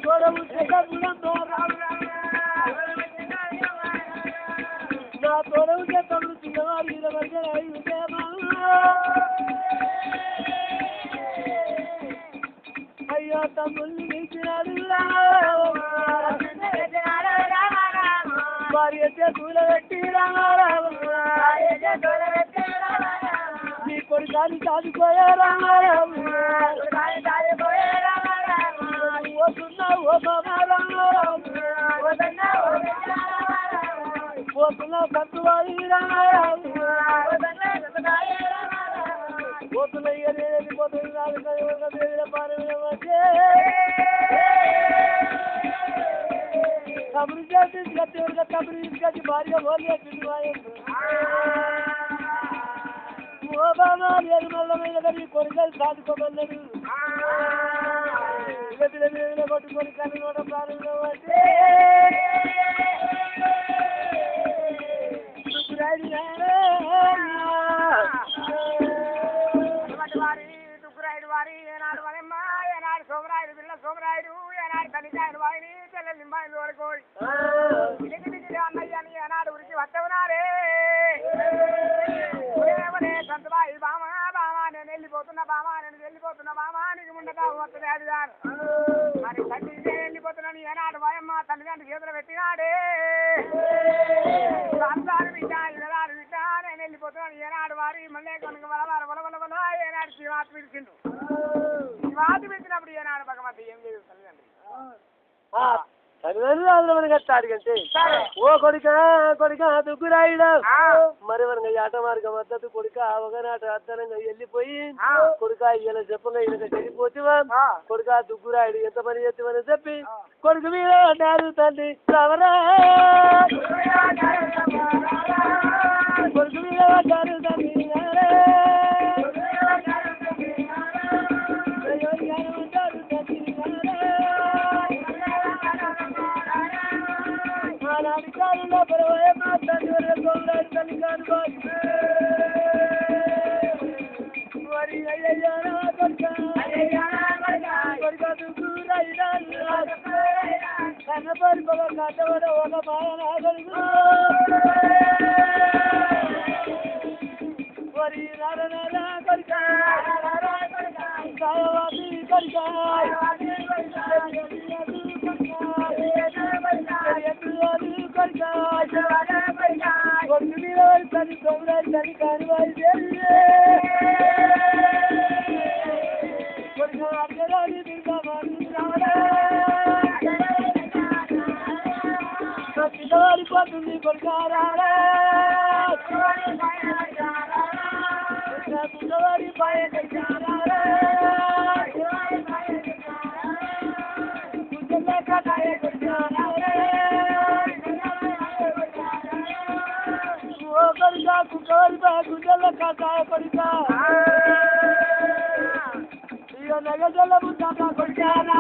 గొడవ చెక్కడంతో నా తొడవు చెక్కడు చిన్నవారి అయ్యో తమ్ముళ్ళు నిలిచినాడు వారి చేతుల పెట్టి నీ కొడుకాన్ని సాధిపోయారా పోతున్నా సత్తువాడి పోతున్నా కబురు చేసి కబురు తీసుకొచ్చి భార్య పోలే ఓ బాబా లేదు మళ్ళీ మీద కొడుకలు సాదుకోమన్నాడు కొట్టుకొని కన్ను నోట ప్రారంభంలో అంటే దుగ్గురాయుడు వారి ఏనాడు వరమ్మ ఏనాడు సోమరాయుడు పిల్ల సోమరాయుడు ఏనాడు తల్లికాయలు వారిని పిల్ల నింబాయిలు వరకు అన్నయ్య అని ఏనాడు ఉరికి వస్తవునారే సంతబాయి బామా బామా నేను వెళ్ళిపోతున్నా బామా నేను వెళ్ళిపోతున్నా బామా నీకు ముందుగా వస్తుంది అది కాదు మరి తల్లి వెళ్ళిపోతున్నాను ఏనాడు వాయమ్మ తల్లిదండ్రులు చేతులు పెట్టినాడే సంసారు బిడ్డ ఇరదారు బిడ్డ నేను వెళ్ళిపోతున్నాను ఏనాడు వారి మళ్ళీ కనుక వలవల ఏనాడు శివాతి పిలిచిండు శివాతి పిలిచినప్పుడు ఏనాడు భగవంతు ఏం లేదు తల్లిదండ్రి తల్లిదండ్రులు కట్టాడికంటే ఓ కొడుక దుగ్గురాయుడు మరి మనకి ఆట మార్గం మద్దతు కొడుక ఒకనాట అద్దనంగా వెళ్ళిపోయి కొడుక ఇలా చెప్పగా ఈయన చెడిపోతివా కొడుక దుగ్గురాయుడు ఎంత పని చేస్తామని చెప్పి కొడుకు మీద అన్నారు తండ్రి రావరా కొడుకు మీద అన్నారు తండ్రి అధికారుల మరి కన్నపరి కట్టబడ ఒక మాయనాగలుగు మరి నారాయణ కొడుక సాయవాది కొడుక తల్లి సోమరాజు తల్లి కానివారి అర్థరాని పిల్లవాడి పోతుంది కొడుకారా పిల్లవాడి పాయ గుండెల కాయ కొడుక ఇక నగజల్ల ముందాక కొడుకారా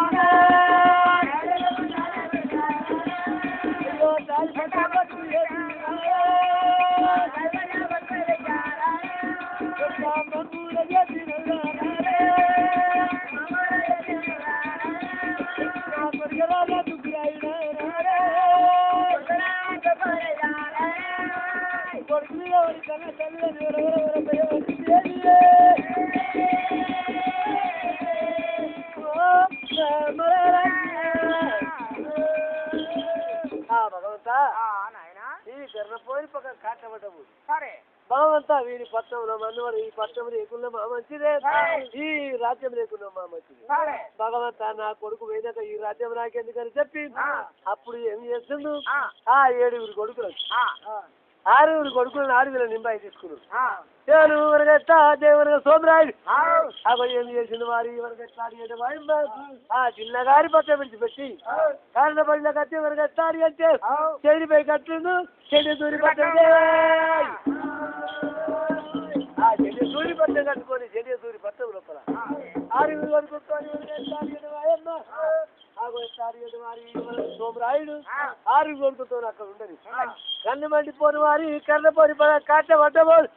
భగవంతా వీరి పట్టణంలో మన్నవారు ఈ పట్టణం లేకుండా మా మంచిదే ఈ రాజ్యం లేకుండా మా మంచిది భగవంతా నా కొడుకు పోయినాక ఈ రాజ్యం నాకెందుకని చెప్పి అప్పుడు ఏం చేస్తుండు ఆ 7 కొడుకులు 6 కొడుకులను 6 నింబాయి తీసుకున్నాడు దేవునిగా సోమరాయుడు ఏం చేసింది వారి ఆ చిన్నగారి పక్క విడిచిపెట్టి కారణ పడిన కట్టి ఎవరికి ఎత్తాడు అంటే చెడిపై కట్టిండు చెడి దూరి పట్టండి ఆ చెడి దూరి పట్టం కట్టుకొని చెడి దూరి పట్టం లోపల 6 కొడుకుని సోమరాయుడు 6 కొడుకుతో అక్కడ ఉండదు కన్ను మండిపోని వారి కర్ణపోని కాట పట్టబోదు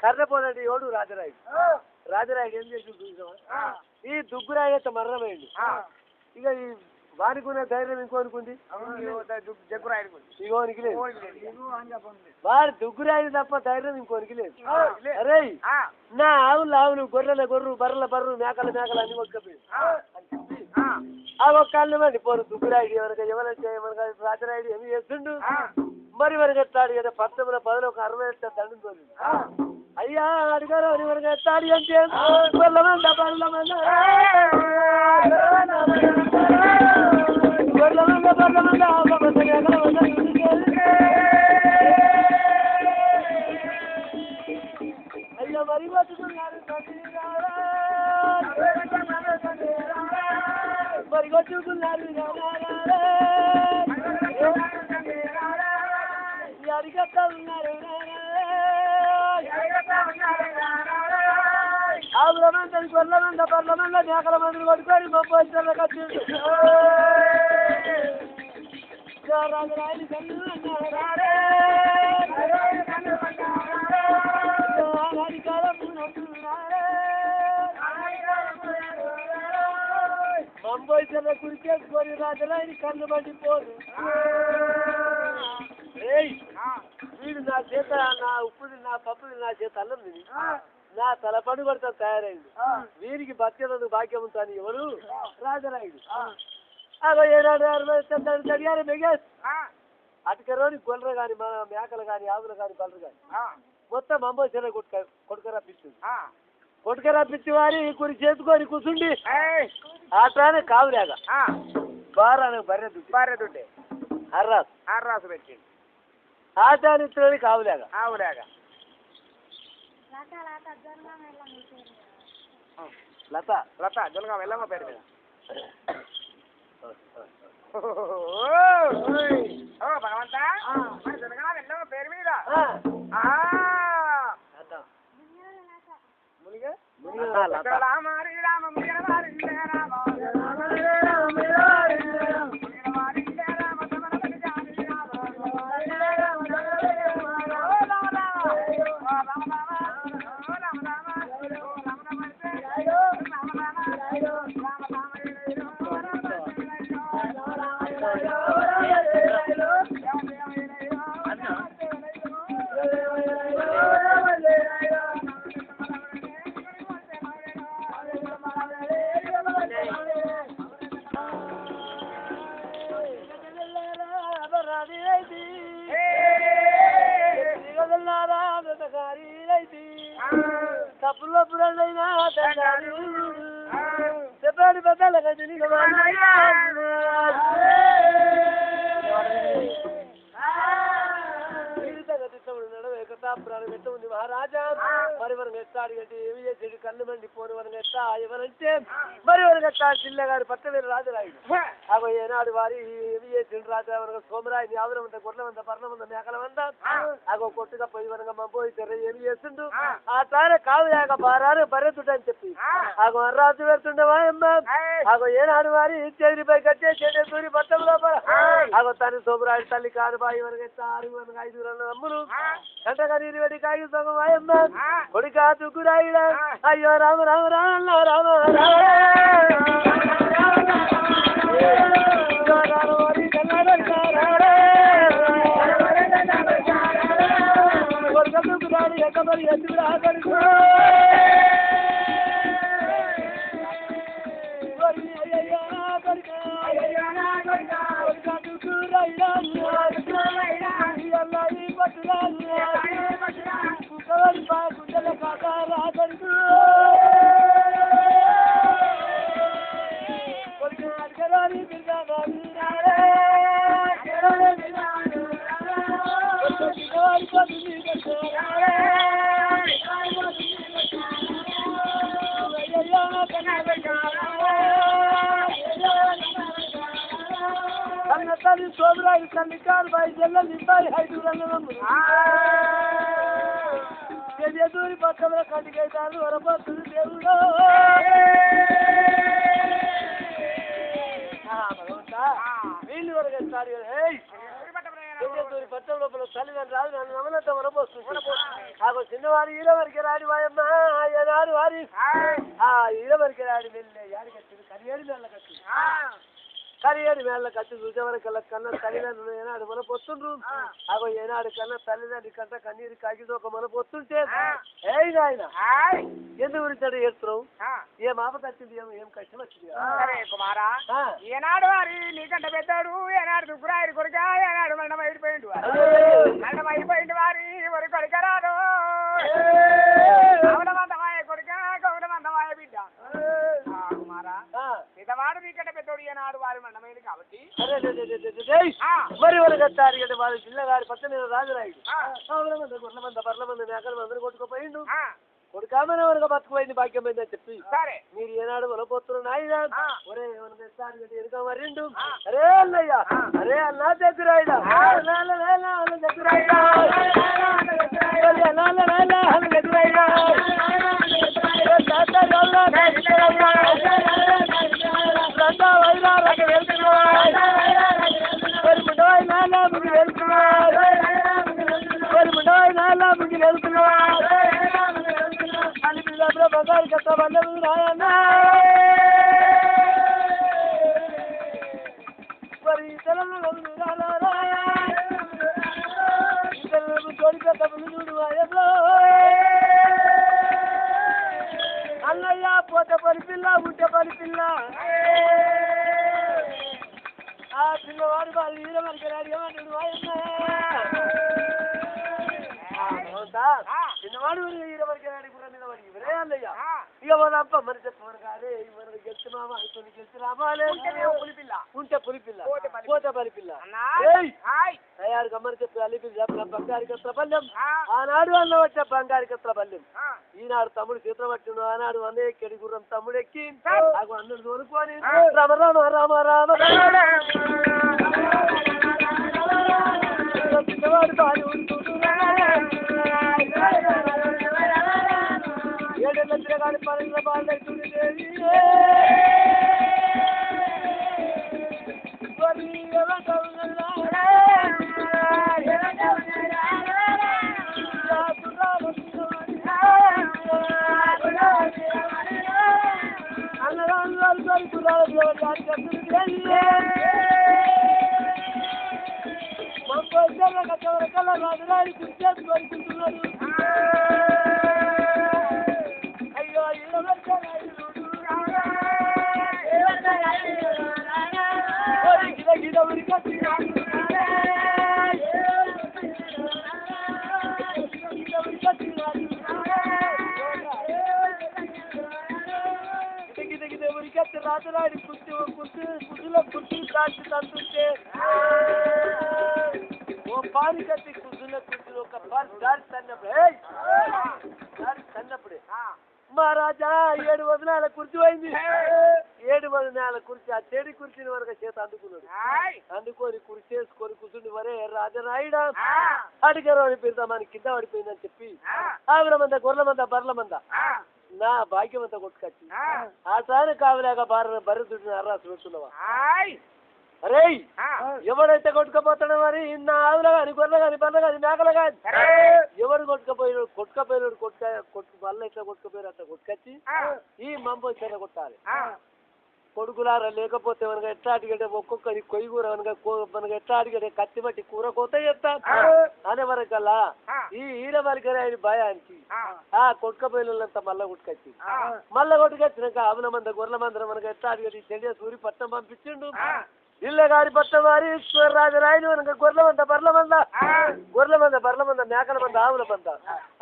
కర్ణపోనండి 7 రాజరాయుడు రాజరాయుడు ఏం చేసి చూసావా ఈ దుగ్గురాయి అయితే మరణమైంది ఇక ఈ వానికి ఉన్న ధైర్యం ఇంకోనుకుంది ఇంకోనికి లేదు వాడి దుగ్గురాయి తప్ప ధైర్యం ఇంకోనికి లేదు అరే నా ఆవులు గొర్రెలు బర్రెలు మేకలు అన్ని కొట్టుకపోయి ఆ ఒక్కళ్ళు మండి పోరు దుగ్గురాయుడు ఎవరంటే రాజరాయుడు ఏమి చేస్తుండు మరి వరకు ఎత్తాడు కదా 1910 ఒక 60 ఎత్తాడు దండం తోలి అయ్యా అడిగారు అని వరకు ఎత్తాడు అంటే అయ్యా మరి కొట్టుకున్నారు అడిగన్నారు ఆవుల మంది గొర్రెల మంది బర్రెల మంది మేకల మందిని కొట్టుకొని మొప్పలు కట్టిండు రాజరాయుడు మంబోయిన కురికేసుకొని రాజరాయుడు కళ్ళు పడిపోదు వీడు నా చేత నా ఉప్పుది నా పప్పుది నా చేత అన్నం తిని నా తల పడు పడతా తయారైంది వీరికి బతికేందుకు భాగ్యం ఉంటాను ఎవరు రాజరాయుడు ఏనాడు మెగేస్ అటుకరోని గొర్రెలు కానీ మన మేకలు కానీ ఆవులు కానీ బర్రెలు కానీ మొత్తం మంబోయిన కొట్టుకరప్పించి వారి కురి చేసుకొని కూర్చుండి ఆటానే కావులేగా బారానికి బర్రె దుడ్డే హర్రాసు పెట్టింది ఆటానిత్రుడి కావులేగా లత జొనగా వెళ్ళమ్మ పేరు మీద భగవంతా జొనగా వెళ్ళమ్మ పేరు మీద తప్పుల్లో పురాణైనా చెప్పాడు పెద్దలగా ఉంది మహారాజా మరి మనం ఎత్తాడు అంటే ఏమి చేసేది కళ్ళు మండి పోను మనం ఎత్తా ఎవరంటే మరి వరకు ఎత్తా చిల్లగారు పట్టవేరు రాజరాయుడు అవి ఏనాడు వారి ఏమి చేసిండు రాజా మనకు సోమరాయి ఆవులం అంతా గొర్రెల అంతా పర్ణం అంతా మేకలం అంతా అగో కొట్టుగా పోయి మనకు మంపోయి తెర ఏమి చేస్తుండు ఆ తానే కావులేక బారారు బర్రెతుడు అని చెప్పి అగో అర్రాజు పెడుతుండవా అమ్మ అగో ఏనాడు వారి చేతిపై కట్టే చేతి సూరి పట్టం లోపల అగో తను సోమరాయుడు తల్లి కాదు బాయి మనకు ఎత్తా 6 అమ్ములు గంటగా నీరు వెడి కాగి సొగం అయ్యమ్మ కొడికా తుకురాయిడా అయ్యో రామ రామ రామ రామ తుకురాడి ఎక్కబడి ఎత్తుకురా సోమరాజు కన్నికారు బాయి జల్ల నింపాలి 5 రంగులు దూరి పక్కన కంటికైతారు వరపత్తులు దేవుడు భగవంతా వీళ్ళు వరకు పట్టం లోపల తల్లిదండ్రులు రాదు నన్ను నమ్మనంతా మనపోస్తుంది నాకు చిన్నవాడు ఈల వరకు రాడి వాయమ్మ ఏనాడు వారి ఈల వరకు రాడి వెళ్ళే యాడికి వచ్చింది కరియేడు మేళ్ళ కట్టి కరియేడు మేళ్ళ కట్టి చూసే వరకు కన్నా తల్లిదండ్రులు ఏనాడు మన పొత్తుండ్రు అగో ఏనాడు కన్నా తల్లిదండ్రి కంట కన్నీరు కాకిదో ఒక మన పొత్తుంటే ఏ నాయన ఎందుకు గురించి ఏడుతున్నావు ఏం ఆపద వచ్చింది ఏం కష్టం వచ్చింది కుమారా ఏనాడు వారి నీకంట పెద్దాడు ఏనాడు దుగ్గురాయి కొడుక ఏనాడు మరణం అయిపోయింది మరణం అయిపోయింది వారి వరి కొడుక రాడు కౌలమందమాయ కొడుక కౌలమందమాయ బిడ్డ కుమారా మిగతావాడు నీకంట పెద్దోడు ఏనాడు వారి మరణమైంది కాబట్టి మరి వాళ్ళకి వచ్చారు అంటే వాళ్ళ జిల్లగారి పక్కన రాజరాయుడు గొర్రెల మంద బర్ల మంద మేకల మందరు కొట్టుకుపోయిండు కొడుకామని ఎవరిగా బతుకుపోయింది భాగ్యం అయిందని చెప్పి సరే మీరు ఏనాడు వలపోతున్నారు నాయన ఒరే ఎరుక మరిండు అరే అన్నయ్య అరే అన్నా దగ్గరాయిడా బంగారు కట్ట బంధువులు రాయన్నా మరి ఇతరులు తోడిపెట్ట చూడు ఆయట్లో అన్నయ్య పోతే పని పిల్ల ఉంటే పని పిల్ల ఆ పిల్లవాడు వాళ్ళు ఈర మనకి రాడు ఏమంటాడు ఆయన్న చిన్నవాడు ఈర మనకి రాడు కూడా మీద వాడి ఇవరే అన్నయ్య ఇక మనప్ప మన చెప్పమని కాదే మనకి గెలుచున్నామా కొన్ని గెలుచురామా పులిపిల్ల ఉంటే పులిపిల్ల పోతే పలిపిల్ల తయారు గమ్మని చెప్పి అల్లిపిల్లి చెప్పిన బంగారికత్ర పల్లెం ఆనాడు అన్న వచ్చే బంగారికత్ర పల్లెం ఈనాడు తమ్ముడు చేతులు పట్టిండు ఆనాడు అన్న ఎక్కడి గుర్రం తమ్ముడు ఎక్కి నాకు అన్నుడు తోలుకొని రామ రామ రామ రామ పిల్లవాడు బాగా ఏడెళ్ళ తిరగాలి పనుల బాగా చూడేది రాజరాడి కుర్చేసి కోరుకుంటున్నాడు అయ్యో గిద ఉరికి రాజరాడి కుర్చీలో కుర్చీలు కాల్చి తంతుంటే ఓ పాని కట్టి కుర్చీలో ఒక దారి తన్నప్పుడే మహారాజా 7 వదనాల కుర్చీ పోయింది 7 వదనాల కుర్చీ ఆ చెడి కుర్చీని వరకు చేత అందుకున్నాడు అందుకొని కుర్చీ వేసుకొని కూర్చుని వరే రాజరాయుడా అడిగారు అని పెడతామని కింద పడిపోయిందని చెప్పి ఆవిడ మంద గొర్రెల మంద బర్ల మంద నా భాగ్యం అంతా కొట్టుకొచ్చి ఆ సారి కావలేక బర్రె దుడ్డిని అర్రాసు పెడుతున్నావా అరే ఎవడైతే కొట్టుకపోతాడో మరి నా ఆవుల కానీ గొర్రెలు కానీ బర్రెలు కానీ మేకలు కానీ ఎవడు కొట్టుకపోయినాడు వల్ల ఎట్లా కొట్టుకుపోయారు అట్లా కొట్టుకొచ్చి ఈ మంబో చెర కొట్టాలి కొడుకులారా లేకపోతే మనకు ఎట్లా అడిగడే ఒక్కొక్కరి కొయ్యి కూర మనకు ఎట్లా అడిగడే కత్తి బట్టి కూర కోత చెప్తా అనే వరకల్లా ఈ ఈర వరకరే ఆయన భయానికి కొట్టుకపోయినంతా మళ్ళా కొట్టుకొచ్చి మళ్ళా కొట్టుకొచ్చినాక ఆవుల మంద గొర్రెల మందరం మనకు ఎట్లా అడిగడి చెండే సూరి పట్నం పంపించిండు ఇళ్ళ గారి పట్ట వారి రాజరాయలు మనకు గొర్రెల మంద బర్ల మంద మేకల మంద ఆవుల మంద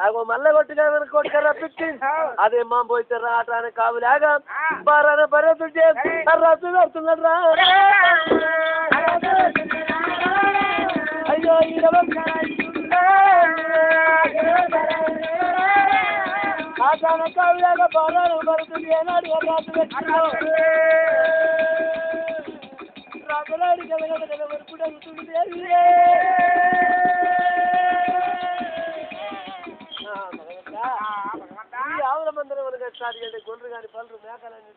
ఆగో మళ్ళీ కొట్టుగా మనకు కొట్టుక రప్పించి అదే మా పోయితే రాటానికి కావులాగా బారాన బరేతుంటే రసు పెడుతున్నాడు రా అయ్యో ఆటాన కావులాగా బారాన బరుతుంది ఏనాడు రాసు పెట్టినావు రాజరాడి కలగల వరకు అడుగుతుంది ఆవుల మందరం మనకి గొర్రెలు కానీ పళ్ళు మేకలని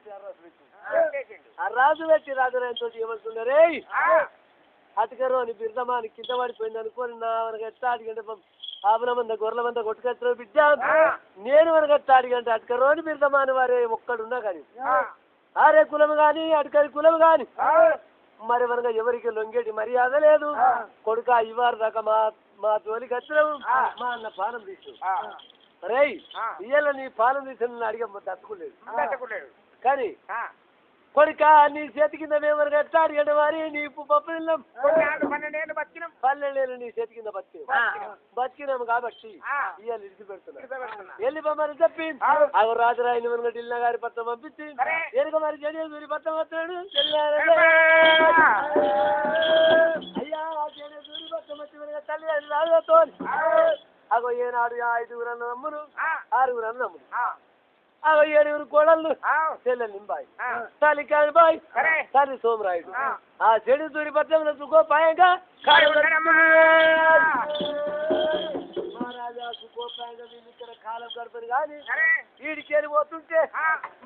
అర్రాసు పెట్టి రాజరాయతో ఏమంటున్నారే అటుకరు అని బిర్దమా అని కింద పడిపోయింది అనుకోని నా మనకు ఎట్లా అడిగంటే ఆవుల మంద గొర్రెల మంద కొట్టుకొచ్చిన బిడ్డ నేను మనకు ఎట్లా అడిగంటే అటుకరు అని బిర్దమా అని వారే ఒక్కడున్నా కానీ ఆరే కులం గాని అటుకరి కులం గాని మరి మనగా ఎవరికి లొంగేటి మర్యాద లేదు కొడుక ఇవ్వారు దాకా మా జోలికి వచ్చినావు మా అన్న పానం తీసు రే ఇయ్యాల నీ పానం తీసి అడిగ తట్టుకోలేదు కానీ కొడుక నీ చేతి కింద మేము ఎట్లా అడిగంటే వారి నీ పప్పు 12 నీ చేతి కింద బతికినాము కాబట్టి ఇవాళ ఇడిచి పెడుతున్నా వెళ్ళిపోమని చెప్పి అవి రాజరాయని మనకు ఢిల్లీ గారి పత్రం పంపించి ఎరుక మరి జడి సూరి పత్రం వస్తున్నాడు అయ్యా జడి సూరి పత్రం వచ్చి తల్లి రాజుతో అగో ఏనాడు 5 నమ్ములు 6 నమ్ములు అగో 7 కోడళ్ళు చెల్లె నింబాయి తల్లి కాని బాయ్ తల్లి సోమరాయుడు ఆ చెడు సూరి పత్రంలో సుకోపాయంగా మహారాజా సుకోపాయంగా వీళ్ళు ఇక్కడ కాలం గడపని కానీ ఈడికేరి పోతుంటే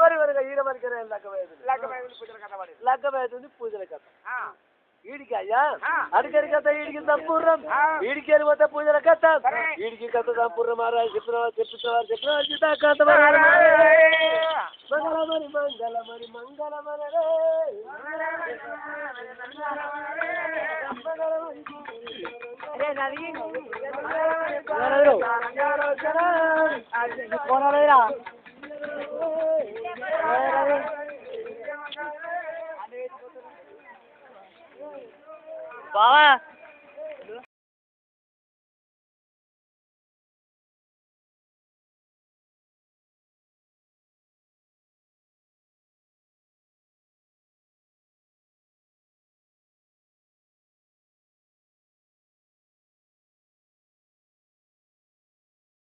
మరి మనగా ఈడ మనకి లగ్గమవుతుంది పూజల కథ ఈడికి అయ్యా అడిగరి కథ ఈడికి సంపూర్ణం ఈడికి వెళ్ళిపోతే పూజల కథ ఈడికి కథ సంపూర్ణం మహారాజు చెప్పిన కథ మంగళమని మంగళమని మంగళమని బావా